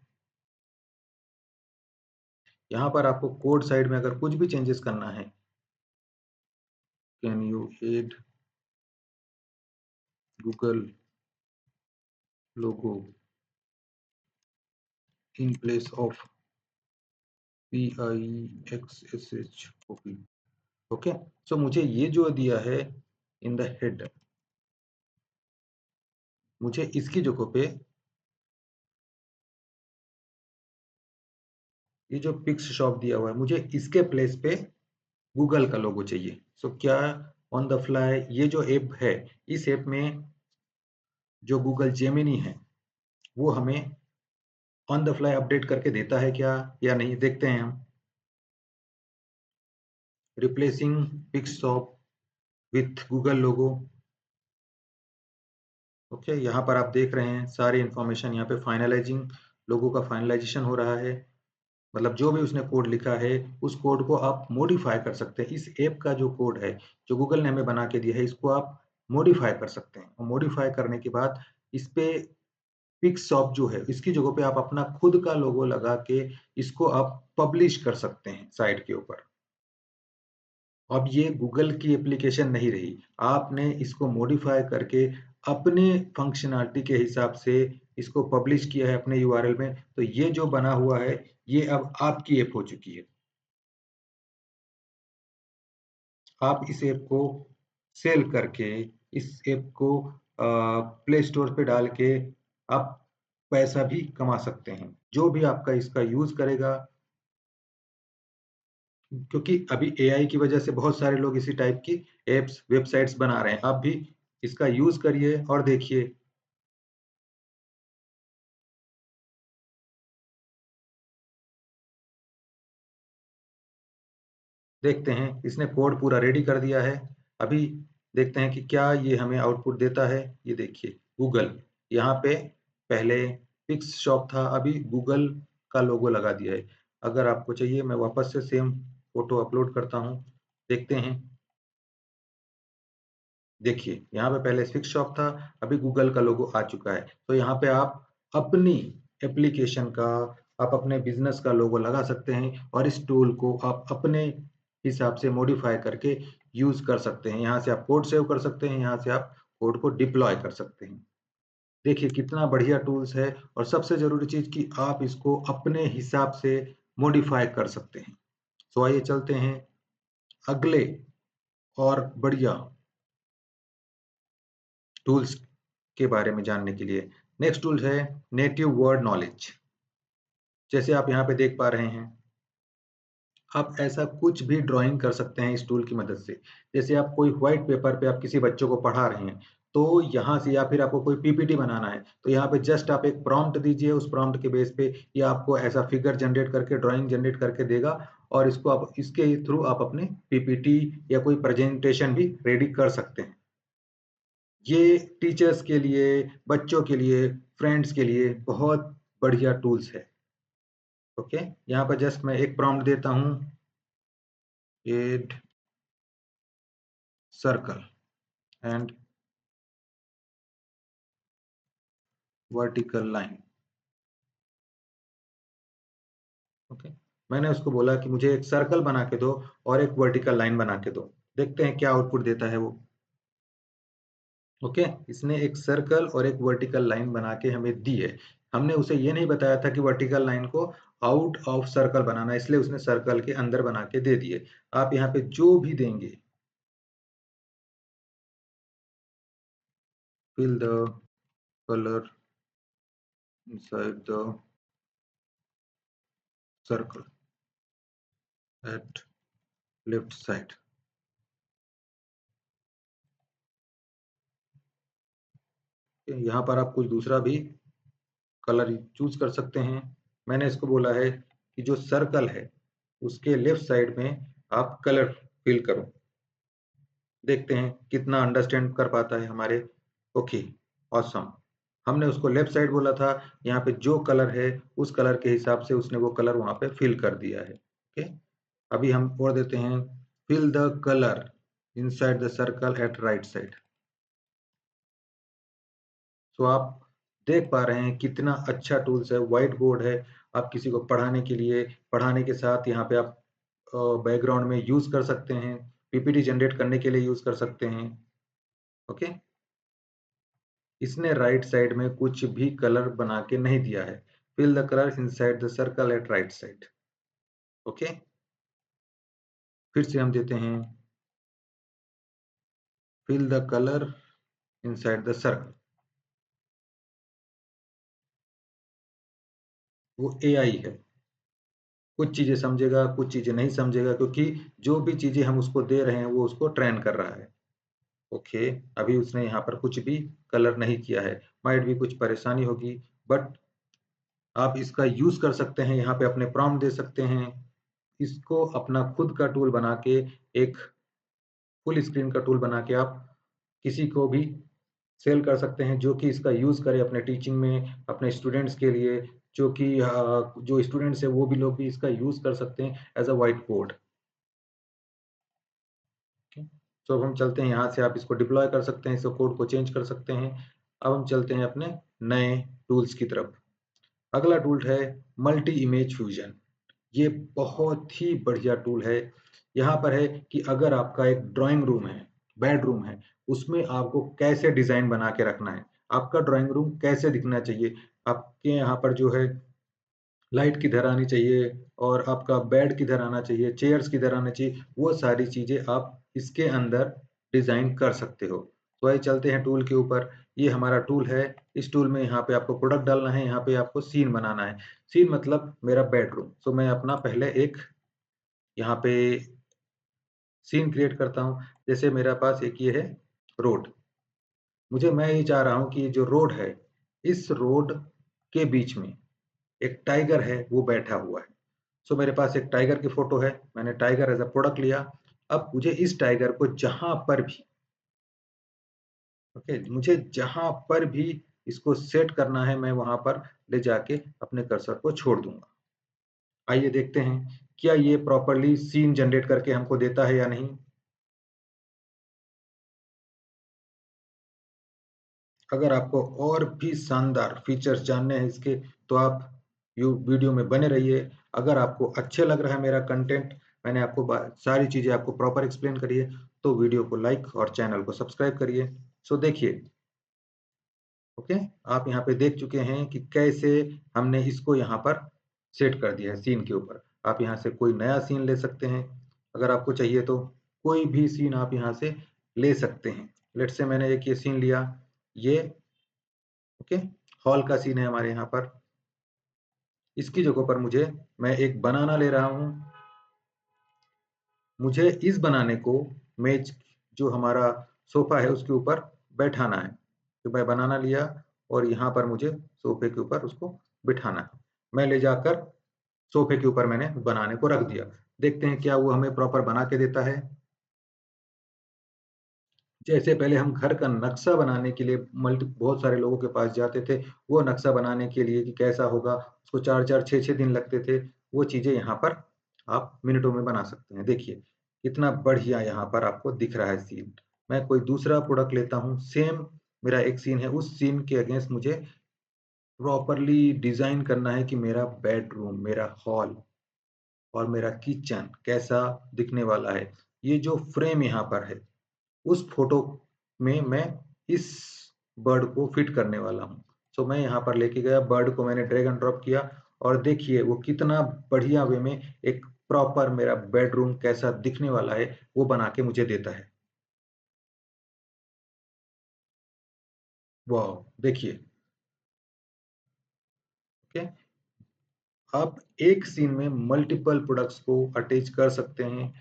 यहाँ पर आपको कोड साइड में अगर कुछ भी चेंजेस करना है, can you add Google logo in place of PIXSH। Okay, so मुझे ये जो दिया है इन द हेड, मुझे इसकी जगह पे ये जो पिक्स शॉप दिया हुआ है, मुझे इसके प्लेस पे गूगल का लोगो चाहिए। सो क्या ऑन द फ्लाई ये जो ऐप है, इस ऐप में जो गूगल जेमिनी है वो हमें ऑन द फ्लाई अपडेट करके देता है क्या या नहीं, देखते हैं हम। Replacing Pixshop with Google logo. Okay, यहाँ पर आप देख रहे हैं सारी इंफॉर्मेशन, यहाँ पे फाइनलाइजिंग लोगो का फाइनलाइजेशन हो रहा है। मतलब जो भी उसने कोड लिखा है उस कोड को आप मॉडिफाई कर सकते हैं। इस ऐप का जो कोड है जो गूगल ने हमें बना के दिया है, इसको आप मॉडिफाई कर सकते हैं और मॉडिफाई करने के बाद इस पे पिक्सशॉप जो है इसकी जगह पे आप अपना खुद का लोगो लगा के इसको आप पब्लिश कर सकते हैं साइट के ऊपर। अब ये गूगल की एप्लीकेशन नहीं रही, आपने इसको मॉडिफाई करके अपने फंक्शनैलिटी के हिसाब से इसको पब्लिश किया है अपने यूआरएल में, तो ये जो बना हुआ है ये अब आपकी ऐप हो चुकी है। आप इस ऐप को सेल करके, इस ऐप को प्ले स्टोर पे डाल के आप पैसा भी कमा सकते हैं। जो भी आपका इसका यूज़ करेगा, क्योंकि अभी एआई की वजह से बहुत सारे लोग इसी टाइप की एप्स, वेबसाइट्स बना रहे हैं। आप भी इसका यूज़ करिए और देखिए। देखते हैं, इसने कोड पूरा रेडी कर दिया है। अभी देखते हैं कि क्या ये हमें आउटपुट देता है। ये देखिए, गूगल, यहाँ पे पहले पिक्स शॉप था, अभी गूगल का लोगो लगा दिया है। अगर आपको चाहिए मैं वापस से सेम फोटो अपलोड करता हूँ, देखते हैं। देखिए यहाँ पे पहले फिक्स शॉप था, अभी गूगल का लोगो आ चुका है। तो यहाँ पे आप अपनी एप्लीकेशन का, आप अपने बिजनेस का लोगो लगा सकते हैं और इस टूल को आप अपने हिसाब से मॉडिफाई करके यूज कर सकते हैं। यहाँ से आप कोड सेव कर सकते हैं, यहाँ से आप कोड को डिप्लॉय कर सकते हैं। देखिए कितना बढ़िया टूल्स है और सबसे जरूरी चीज कि आप इसको अपने हिसाब से मॉडिफाई कर सकते हैं। तो आइए चलते हैं अगले और बढ़िया टूल्स के बारे में जानने के लिए। नेक्स्ट टूल है नेटिव वर्ड नॉलेज। जैसे आप यहाँ पे देख पा रहे हैं, आप ऐसा कुछ भी ड्राइंग कर सकते हैं इस टूल की मदद से। जैसे आप कोई व्हाइट पेपर पे आप किसी बच्चों को पढ़ा रहे हैं, तो यहाँ से, या फिर आपको कोई पीपीटी बनाना है, तो यहाँ पे जस्ट आप एक प्रॉम्प्ट दीजिए, उस प्रॉम्प्ट के बेस पे ये आपको ऐसा फिगर जनरेट करके, ड्राइंग जनरेट करके देगा और इसको आप, इसके थ्रू आप अपने पीपीटी या कोई प्रेजेंटेशन भी रेडी कर सकते हैं। ये टीचर्स के लिए, बच्चों के लिए, फ्रेंड्स के लिए बहुत बढ़िया टूल्स है। ओके, यहाँ पर जस्ट मैं एक प्रॉम्प्ट देता हूँ, add circle and vertical line. Okay, मैंने उसको बोला कि मुझे एक सर्कल बना के दो और एक वर्टिकल लाइन बना के दो। देखते हैं क्या आउटपुट देता है वो। ओके, इसने एक सर्कल और एक वर्टिकल लाइन बना के हमें दी है। हमने उसे ये नहीं बताया था कि वर्टिकल लाइन को आउट ऑफ सर्कल बनाना, इसलिए उसने सर्कल के अंदर बना के दे दिए। आप यहाँ पे जो भी देंगे, fill the color inside the circle at left side। यहाँ पर आप कुछ दूसरा भी कलर चूज कर सकते हैं। मैंने इसको बोला है कि जो सर्कल है उसके लेफ्ट साइड में आप कलर फिल करो। देखते हैं कितना अंडरस्टैंड कर पाता है हमारे। Okay, awesome. हमने उसको लेफ्ट साइड बोला था, यहाँ पे जो कलर है उस कलर के हिसाब से उसने वो कलर वहां पे फिल कर दिया है। ओके, अभी हम और देते हैं, fill the colour inside the circle at right side. तो आप देख पा रहे हैं कितना अच्छा टूल्स है, व्हाइट बोर्ड है। आप किसी को पढ़ाने के लिए, पढ़ाने के साथ यहाँ पे आप बैकग्राउंड में यूज कर सकते हैं, पीपीटी जनरेट करने के लिए यूज कर सकते हैं। ओके, इसने राइट साइड में कुछ भी कलर बना के नहीं दिया है। Fill the colour inside the circle at right side. Okay, फिर से हम देते हैं, fill the colour inside the circle. वो एआई है, कुछ चीजें समझेगा, कुछ चीजें नहीं समझेगा, क्योंकि जो भी चीजें हम उसको दे रहे हैं वो उसको ट्रेन कर रहा है। ओके, अभी उसने यहाँ पर कुछ भी कलर नहीं किया है, माइट भी कुछ परेशानी होगी, बट आप इसका यूज कर सकते हैं। यहाँ पे अपने प्रॉम्प्ट दे सकते हैं, इसको अपना खुद का टूल बना के, एक फुल स्क्रीन का टूल बना के आप किसी को भी सेल कर सकते हैं जो कि इसका यूज करे अपने टीचिंग में, अपने स्टूडेंट्स के लिए, जो कि जो स्टूडेंट्स है वो भी लोग भी इसका यूज कर सकते हैं एज अ व्हाइट बोर्ड। तो अब हम चलते हैं, यहाँ से आप इसको डिप्लॉय कर सकते हैं, इसको कोड को चेंज कर सकते हैं। अब हम चलते हैं अपने नए टूल्स की तरफ। अगला टूल है मल्टी इमेज फ्यूजन। ये बहुत ही बढ़िया टूल है। यहाँ पर है कि अगर आपका एक ड्राइंग रूम है, बेडरूम है, उसमें आपको कैसे डिजाइन बना के रखना है, आपका ड्राइंग रूम कैसे दिखना चाहिए, आपके यहाँ पर जो है लाइट किधर आनी चाहिए और आपका बेड किधर आना चाहिए, चेयर्स किधर आना चाहिए, वो सारी चीजें आप इसके अंदर डिजाइन कर सकते हो। तो आइए चलते हैं टूल के ऊपर। ये हमारा टूल है। इस टूल में यहाँ पे आपको प्रोडक्ट डालना है, यहाँ पे आपको सीन बनाना है। सीन मतलब मेरा बेडरूम। तो मैं अपना पहले एक यहाँ पे सीन क्रिएट करता हूँ। जैसे मेरे पास एक ये है रोड, मुझे, मैं ये चाह रहा हूँ कि जो रोड है, इस रोड के बीच में एक टाइगर है, वो बैठा हुआ है। सो मेरे पास एक टाइगर की फोटो है, मैंने टाइगर एज अ प्रोडक्ट लिया। अब मुझे इस टाइगर को जहां पर भी, ओके, मुझे जहां पर भी इसको सेट करना है, मैं वहां पर ले जाके अपने कर्सर को छोड़ दूंगा। आइए देखते हैं क्या ये प्रॉपर्ली सीन जनरेट करके हमको देता है या नहीं। अगर आपको और भी शानदार फीचर्स जानने हैं इसके तो आप वीडियो में बने रहिए। अगर आपको अच्छे लग रहा है मेरा कंटेंट, मैंने आपको सारी चीजें आपको प्रॉपर एक्सप्लेन करी है, तो वीडियो को लाइक और चैनल को सब्सक्राइब करिए। सो देखिए, ओके, आप यहाँ पे देख चुके हैं कि कैसे हमने इसको यहाँ पर सेट कर दिया है सीन के ऊपर। आप यहाँ से कोई नया सीन ले सकते हैं अगर आपको चाहिए तो। कोई भी सीन आप यहाँ से ले सकते हैं। लेट्स से मैंने एक ये सीन लिया, ये ओके हॉल का सीन है हमारे यहाँ पर। इसकी जगह पर मैं एक बनाना ले रहा हूँ। मुझे इस बनाने को मेज जो हमारा सोफा है उसके ऊपर बैठाना है। तो मैं बनाना लिया और यहाँ पर मुझे सोफे के ऊपर उसको बिठाना है। मैं ले जाकर सोफे के ऊपर मैंने बनाने को रख दिया। देखते हैं क्या वो हमें प्रॉपर बना के देता है। जैसे पहले हम घर का नक्शा बनाने के लिए बहुत सारे लोगों के पास जाते थे, वो नक्शा बनाने के लिए कि कैसा होगा, उसको 4-4 6-6 दिन लगते थे। वो चीजें यहाँ पर आप मिनटों में बना सकते हैं। देखिए कितना बढ़िया यहाँ पर आपको दिख रहा है सीन। मैं कोई दूसरा प्रोडक्ट लेता हूँ, सेम मेरा एक सीन है, उस सीन के अगेंस्ट मुझे प्रॉपरली डिजाइन करना है कि मेरा बेडरूम, मेरा हॉल और मेरा किचन कैसा दिखने वाला है। ये जो फ्रेम यहाँ पर है, उस फोटो में मैं इस बर्ड को फिट करने वाला हूँ। सो मैं यहाँ पर लेके गया, बर्ड को मैंने ड्रैग एंड ड्रॉप किया और देखिए वो कितना बढ़िया वे में एक प्रॉपर मेरा बेडरूम कैसा दिखने वाला है वो बना के मुझे देता है। वाह, देखिए, ओके, आप एक सीन में मल्टीपल प्रोडक्ट्स को अटैच कर सकते हैं।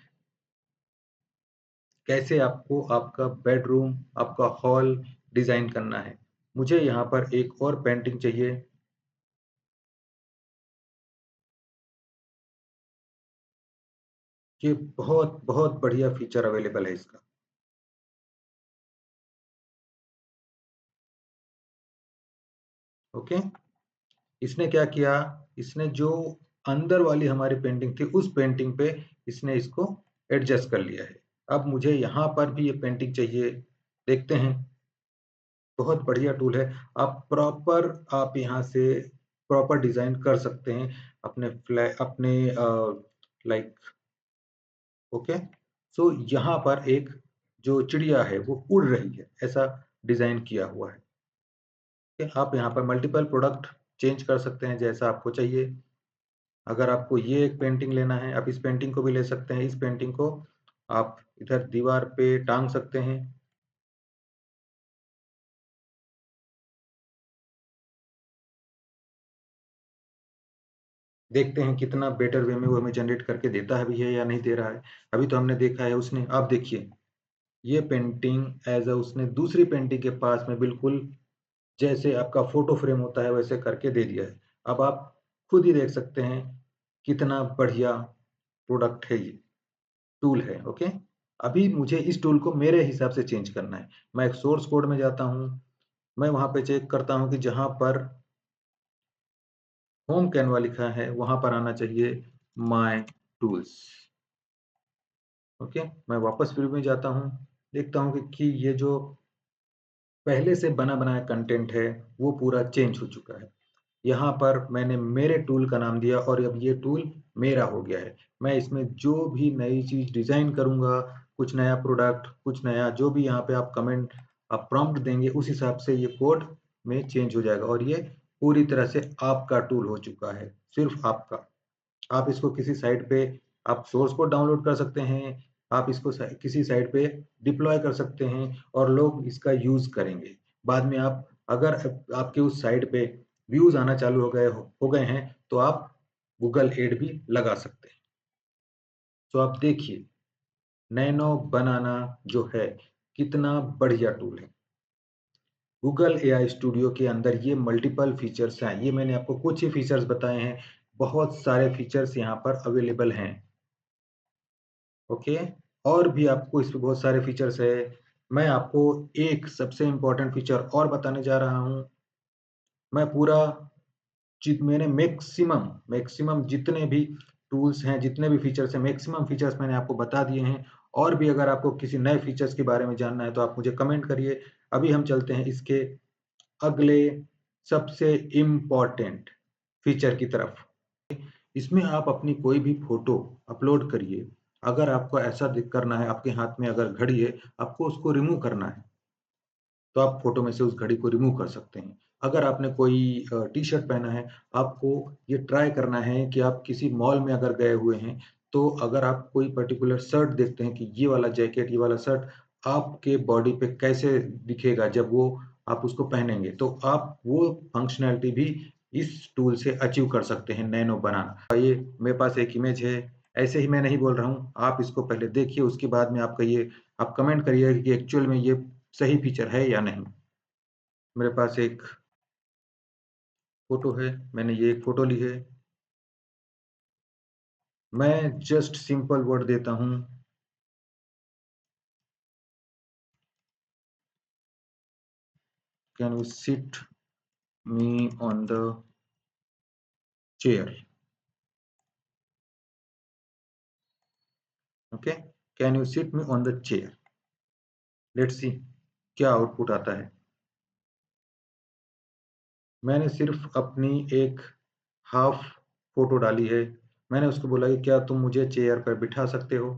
कैसे आपको आपका बेडरूम, आपका हॉल डिजाइन करना है। मुझे यहाँ पर एक और पेंटिंग चाहिए। ये बहुत बहुत बढ़िया फीचर अवेलेबल है इसका। ओके, इसने क्या किया, इसने जो अंदर वाली हमारी पेंटिंग थी उस पेंटिंग पे इसने इसको एडजस्ट कर लिया है। अब मुझे यहाँ पर भी ये पेंटिंग चाहिए। देखते हैं, बहुत बढ़िया टूल है। आप यहाँ से प्रॉपर डिजाइन कर सकते हैं अपने अपने लाइक, ओके। सो यहाँ पर एक जो चिड़िया है वो उड़ रही है, ऐसा डिजाइन किया हुआ है। आप यहाँ पर मल्टीपल प्रोडक्ट चेंज कर सकते हैं जैसा आपको चाहिए। अगर आपको ये एक पेंटिंग लेना है, आप इस पेंटिंग को भी ले सकते हैं। इस पेंटिंग को आप इधर दीवार पे टांग सकते हैं। देखते हैं कितना बेटर वे में वो हमें जनरेट करके देता है भी है या नहीं दे रहा है। अभी तो हमने देखा है उसने, आप देखिए ये पेंटिंग एज अ उसने दूसरी पेंटिंग के पास में बिल्कुल जैसे आपका फोटो फ्रेम होता है वैसे करके दे दिया है। अब आप खुद ही देख सकते हैं कितना बढ़िया प्रोडक्ट है, ये टूल है। ओके, अभी मुझे इस टूल को मेरे हिसाब से चेंज करना है। मैं एक सोर्स कोड में जाता हूँ, मैं वहां पे चेक करता हूँ कि जहां पर होम कैनवा लिखा है वहां पर आना चाहिए माय टूल्स। ओके, मैं वापस प्रीव्यू में जाता हूँ, देखता हूँ कि ये जो पहले से बना बनाया कंटेंट है वो पूरा चेंज हो चुका है। यहाँ पर मैंने मेरे टूल का नाम दिया और अब ये टूल मेरा हो गया है। मैं इसमें जो भी नई चीज डिजाइन करूंगा, कुछ नया प्रोडक्ट, कुछ नया जो भी यहाँ पे आप कमेंट, आप प्रॉम्प्ट देंगे, उस हिसाब से ये कोड में चेंज हो जाएगा और ये पूरी तरह से आपका टूल हो चुका है, सिर्फ आपका। आप इसको किसी साइट पे आप सोर्स कोड डाउनलोड कर सकते हैं, आप इसको किसी साइट पे डिप्लॉय कर सकते हैं और लोग इसका यूज करेंगे। बाद में आप अगर आपके उस साइट पे व्यूज आना चालू हो गए हैं तो आप गूगल एड भी लगा सकते हैं। तो आप देखिए नैनो बनाना जो है कितना बढ़िया टूल है। गूगल एआई स्टूडियो के अंदर ये मल्टीपल फीचर्स हैं। ये मैंने आपको कुछ ही फीचर्स बताए हैं, बहुत सारे फीचर्स यहाँ पर अवेलेबल हैं। ओके, और भी आपको इसमें बहुत सारे फीचर्स है। मैं आपको एक सबसे इम्पोर्टेंट फीचर और बताने जा रहा हूँ। मैं पूरा मैंने मैक्सिमम जितने भी टूल्स हैं, जितने भी फीचर्स हैं, मैक्सिमम फीचर्स मैंने आपको बता दिए हैं। और भी अगर आपको किसी नए फीचर्स के बारे में जानना है तो आप मुझे कमेंट करिए। अभी हम चलते हैं इसके अगले सबसे इम्पोर्टेंट फीचर की तरफ। इसमें आप अपनी कोई भी फोटो अपलोड करिए। अगर आपको ऐसा करना है, आपके हाथ में अगर घड़ी है, आपको उसको रिमूव करना है, तो आप फोटो में से उस घड़ी को रिमूव कर सकते हैं। अगर आपने कोई टी-शर्ट पहना है, आपको ये ट्राई करना है कि आप किसी मॉल में अगर गए हुए हैं, तो अगर आप कोई पर्टिकुलर शर्ट देखते हैं कि ये वाला जैकेट, ये वाला शर्ट आपके बॉडी पे कैसे दिखेगा जब वो आप उसको पहनेंगे, तो आप वो फंक्शनैलिटी भी इस टूल से अचीव कर सकते हैं, नैनो बनाना। ये मेरे पास एक इमेज है, ऐसे ही मैं नहीं बोल रहा हूँ, आप इसको पहले देखिए, उसके बाद में आप कहिए, आप कमेंट करिएगा कि एक्चुअल में ये सही फीचर है या नहीं। मेरे पास एक फ़ोटो है, मैंने ये एक फ़ोटो ली है। मैं जस्ट सिंपल वर्ड देता हूँ, can you sit me on the chair? Okay, can you sit me on the chair? Let's see क्या आउटपुट आता है। मैंने सिर्फ अपनी एक हाफ फ़ोटो डाली है। मैंने उसको बोला कि क्या तुम मुझे चेयर पर बिठा सकते हो?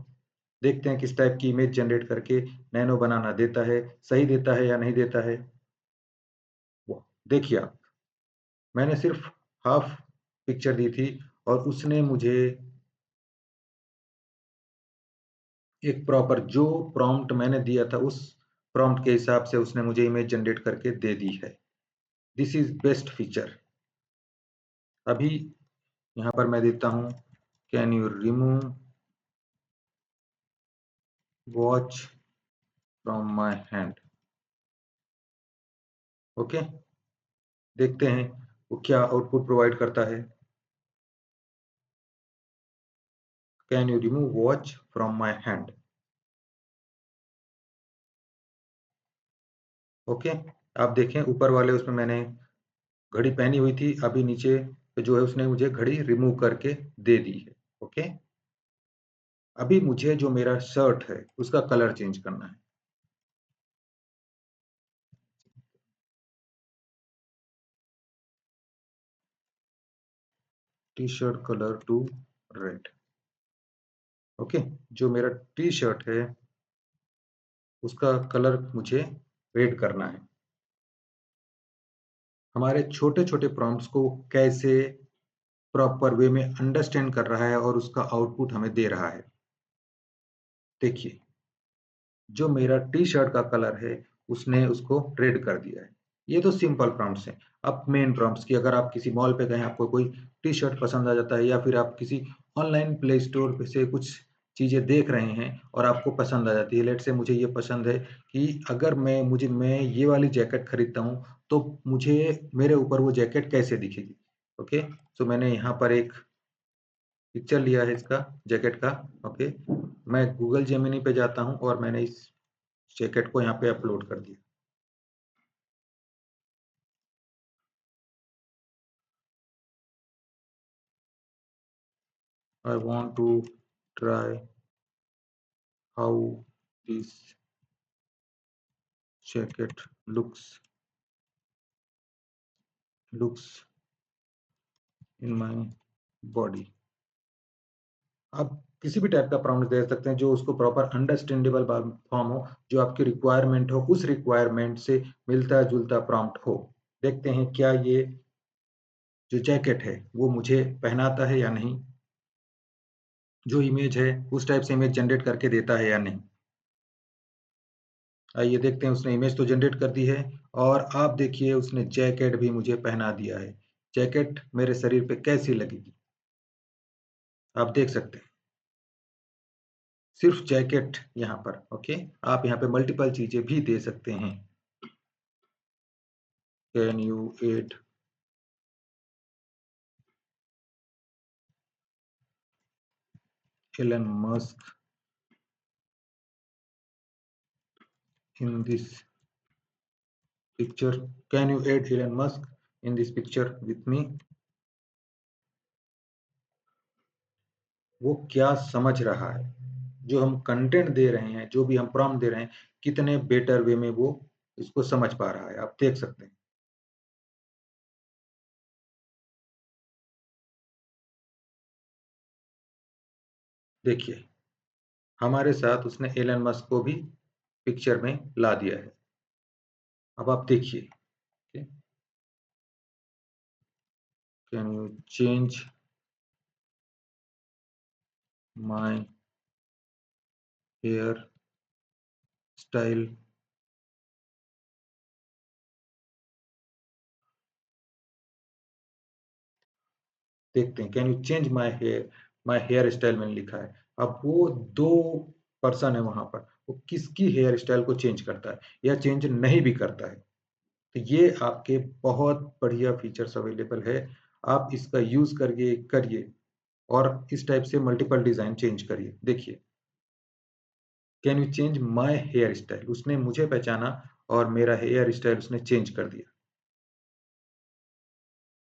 देखते हैं किस टाइप की इमेज जनरेट करके नैनो बनाना देता है, सही देता है या नहीं देता है। वो देखिए आप, मैंने सिर्फ हाफ पिक्चर दी थी और उसने मुझे एक प्रॉपर जो प्रॉम्प्ट मैंने दिया था उस प्रॉम्प्ट के हिसाब से उसने मुझे इमेज जनरेट करके दे दी है। This is best feature. अभी यहाँ पर मैं देता हूँ, can you remove watch from my hand? Okay, देखते हैं वो क्या आउटपुट प्रोवाइड करता है। Can you remove watch from my hand? Okay, आप देखें ऊपर वाले उसमें मैंने घड़ी पहनी हुई थी, अभी नीचे पे जो है उसने मुझे घड़ी रिमूव करके दे दी है। ओके, अभी मुझे जो मेरा शर्ट है उसका कलर चेंज करना है। T shirt colour to red. Okay, जो मेरा टी शर्ट है उसका कलर मुझे रेड करना है। हमारे छोटे छोटे प्रॉम्प्ट्स को कैसे प्रॉपर वे में अंडरस्टैंड कर रहा है और उसका आउटपुट हमें दे रहा है। देखिए, जो मेरा टी शर्ट का कलर है उसने उसको रेड कर दिया है। ये तो सिंपल प्रॉम्प्ट्स हैं। अब मेन प्रॉम्प्ट्स की, अगर आप किसी मॉल पे गए, आपको कोई टी शर्ट पसंद आ जाता है या फिर आप किसी ऑनलाइन प्ले स्टोर पे से कुछ चीज़ें देख रहे हैं और आपको पसंद आ जाती है। लेट्स से मुझे ये पसंद है कि अगर मैं ये वाली जैकेट खरीदता हूँ तो मुझे मेरे ऊपर वो जैकेट कैसे दिखेगी। ओके, सो मैंने यहाँ पर एक पिक्चर लिया है इसका, जैकेट का। ओके, मैं गूगल जेमिनी पे जाता हूँ और मैंने इस जैकेट को यहाँ पे अपलोड कर दिया। I want to try how this jacket looks in my body। आप किसी भी टाइप का प्रॉम्प्ट दे सकते हैं जो उसको प्रॉपर अंडरस्टैंडेबल फॉर्म हो, जो आपकी रिक्वायरमेंट हो, उस रिक्वायरमेंट से मिलता-जुलता प्रॉम्प्ट हो। देखते हैं क्या ये जो जैकेट है वो मुझे पहनाता है या नहीं, जो इमेज है उस टाइप से इमेज जनरेट करके देता है या नहीं। आइए देखते हैं, उसने इमेज तो जनरेट कर दी है और आप देखिए उसने जैकेट भी मुझे पहना दिया है। जैकेट मेरे शरीर पे कैसी लगेगी? आप देख सकते हैं। सिर्फ जैकेट यहाँ पर। ओके, आप यहाँ पे मल्टीपल चीज़ें भी दे सकते हैं। Can you add Elon Musk in this picture? Can you add Elon Musk in this picture with me? वो क्या समझ रहा है, जो हम कंटेंट दे रहे हैं, जो भी हम प्रॉम्प्ट दे रहे हैं, कितने बेटर वे में वो इसको समझ पा रहा है, आप देख सकते हैं। देखिए, हमारे साथ उसने एलन मस्क को भी पिक्चर में ला दिया है। अब आप देखिए, can you change my hair style? देखते हैं, can you change my hair style मैंने लिखा है। अब वो 2 पर्सन है वहाँ पर, वो किसकी हेयर स्टाइल को चेंज करता है या चेंज नहीं भी करता है। तो ये आपके बहुत बढ़िया फीचर्स अवेलेबल है। आप इसका यूज़ करके करिए और इस टाइप से मल्टीपल डिज़ाइन चेंज करिए। देखिए, can you change my hair style? उसने मुझे पहचाना और मेरा हेयर स्टाइल उसने चेंज कर दिया।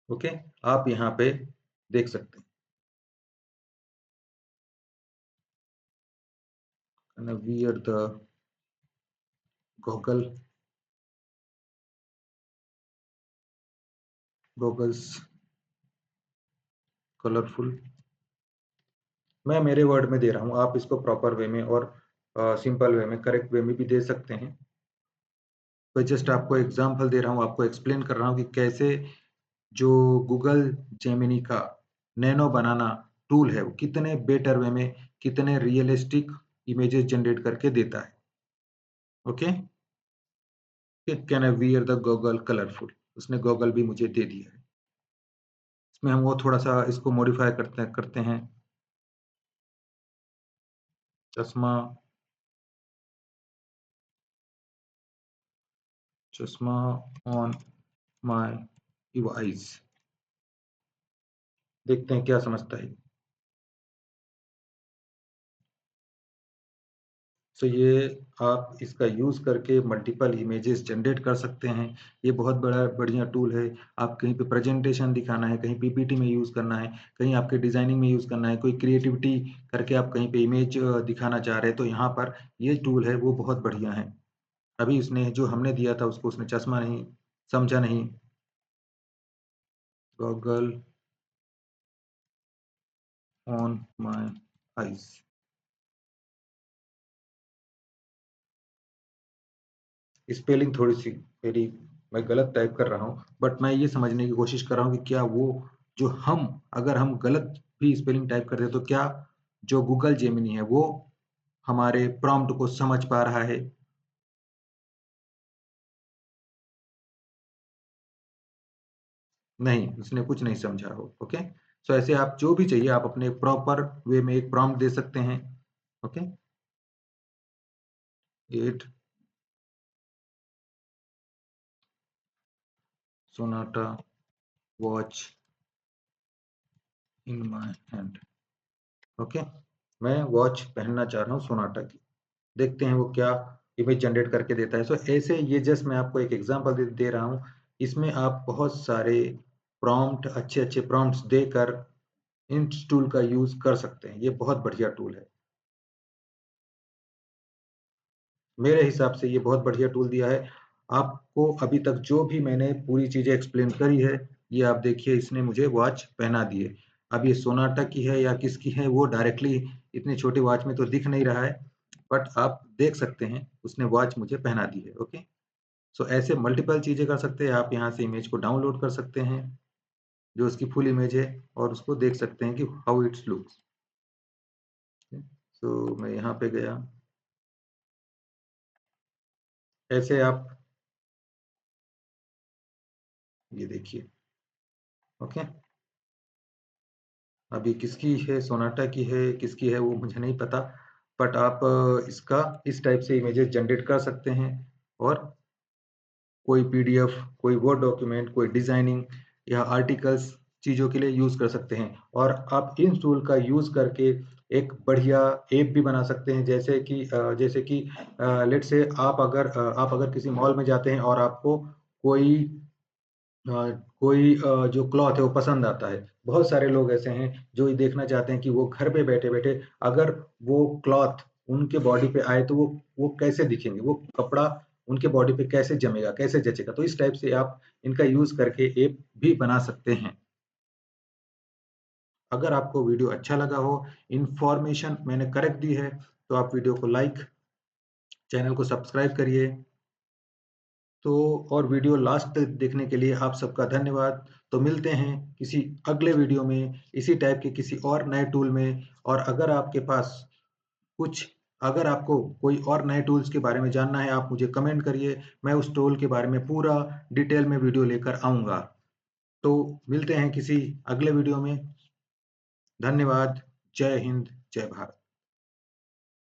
ओके? आप यहाँ पे देख सकते हैं। And wear the goggle goggles colourful. मैं मेरे वर्ड में दे रहा हूँ, आप इसको प्रॉपर वे में और सिंपल वे में, करेक्ट वे में भी दे सकते हैं। मैं जस्ट आपको एग्ज़ाम्पल दे रहा हूँ, आपको एक्सप्लेन कर रहा हूँ कि कैसे जो गूगल जेमिनी का नैनो बनाना टूल है, वो कितने बेटर वे में, कितने रियलिस्टिक इमेजेस जनरेट करके देता है। Okay? Can I wear the goggle colourful? उसने गॉगल भी मुझे दे दिया है। इसमें हम वो थोड़ा-सा इसको मॉडिफाई करते हैं। चश्मा चश्मा ऑन माय डिवाइस। देखते हैं क्या समझता है। सो ये आप इसका यूज़ करके मल्टीपल इमेजेस जनरेट कर सकते हैं। ये बहुत बड़ा बढ़िया टूल है। आप कहीं पे प्रेजेंटेशन दिखाना है, कहीं पीपीटी में यूज़ करना है, कहीं आपके डिज़ाइनिंग में यूज़ करना है, कोई क्रिएटिविटी करके आप कहीं पे इमेज दिखाना चाह रहे हैं, तो यहाँ पर ये टूल है वो बहुत बढ़िया है। अभी उसने जो हमने दिया था उसको उसने चश्मा नहीं समझा नहीं। Goggle on my eyes. Spelling थोड़ी-सी मेरी मैं गलत टाइप कर रहा हूँ, बट मैं ये समझने की कोशिश कर रहा हूँ कि क्या वो जो हम अगर हम गलत भी स्पेलिंग टाइप कर दें, तो क्या जो गूगल जेमिनी है, वो हमारे प्रॉम्प्ट को समझ पा रहा है? नहीं, उसने कुछ नहीं समझा हो, ओके? सो ऐसे आप जो भी चाहिए आप अपने प्रॉपर वे में एक प्रॉम्प्ट दे सकते हैं, okay? 8 Sonata watch in my hand, okay? मैं वॉच पहनना चाह रहा हूँ सोनाटा की। देखते हैं वो क्या इमेज जनरेट करके देता है। सो ऐसे ये जस्ट मैं आपको एक एग्ज़ाम्पल दे रहा हूँ। इसमें आप बहुत सारे प्रॉम्प्ट अच्छे-अच्छे प्रॉम्प्ट्स देकर इन टूल का यूज़ कर सकते हैं। ये बहुत बढ़िया टूल है। मेरे हिसाब से ये बहुत बढ़िया टूल दिया है। आपको अभी तक जो भी मैंने पूरी चीज़ें एक्सप्लेन करी है, ये आप देखिए इसने मुझे वॉच पहना दी है। अब ये सोनाटा की है या किसकी है वो डायरेक्टली इतनी छोटी वॉच में तो दिख नहीं रहा है, बट आप देख सकते हैं उसने वॉच मुझे पहना दी है, ओके? सो ऐसे मल्टीपल चीज़ें कर सकते हैं। आप यहाँ से इमेज को डाउनलोड कर सकते हैं, जो उसकी फुल इमेज है और उसको देख सकते हैं कि हाउ इट्स लुक्स। सो मैं यहाँ पे गया, ऐसे आप ये देखिए, ओके? अभी किसकी है, सोनाटा की है, किसकी है वो मुझे नहीं पता, बट आप इसका इस टाइप से इमेजेस जनरेट कर सकते हैं और कोई पीडीएफ, कोई वर्ड डॉक्यूमेंट, कोई डिज़ाइनिंग या आर्टिकल्स चीज़ों के लिए यूज़ कर सकते हैं और आप इन टूल का यूज़ करके एक बढ़िया ऐप भी बना सकते हैं। जैसे कि लेट्स से आप अगर किसी मॉल में जाते हैं और आपको कोई कोई जो क्लॉथ है वो पसंद आता है। बहुत सारे लोग ऐसे हैं जो ये देखना चाहते हैं कि वो घर पे बैठे-बैठे अगर वो क्लॉथ उनके बॉडी पे आए तो वो कैसे दिखेंगे, वो कपड़ा उनके बॉडी पे कैसे जमेगा, कैसे जचेगा। तो इस टाइप से आप इनका यूज़ करके ऐप भी बना सकते हैं। अगर आपको वीडियो अच्छा लगा हो, इन्फॉर्मेशन मैंने करेक्ट दी है, तो आप वीडियो को लाइक, चैनल को सब्सक्राइब करिए। तो और वीडियो लास्ट तक देखने के लिए आप सबका धन्यवाद। तो मिलते हैं किसी अगले वीडियो में, इसी टाइप के किसी और नए टूल में। और अगर आपके पास कुछ अगर आपको कोई और नए टूल्स के बारे में जानना है, आप मुझे कमेंट करिए, मैं उस टूल के बारे में पूरा डिटेल में वीडियो लेकर आऊँगा। तो मिलते हैं किसी अगले वीडियो में। धन्यवाद। जय हिंद, जय भारत।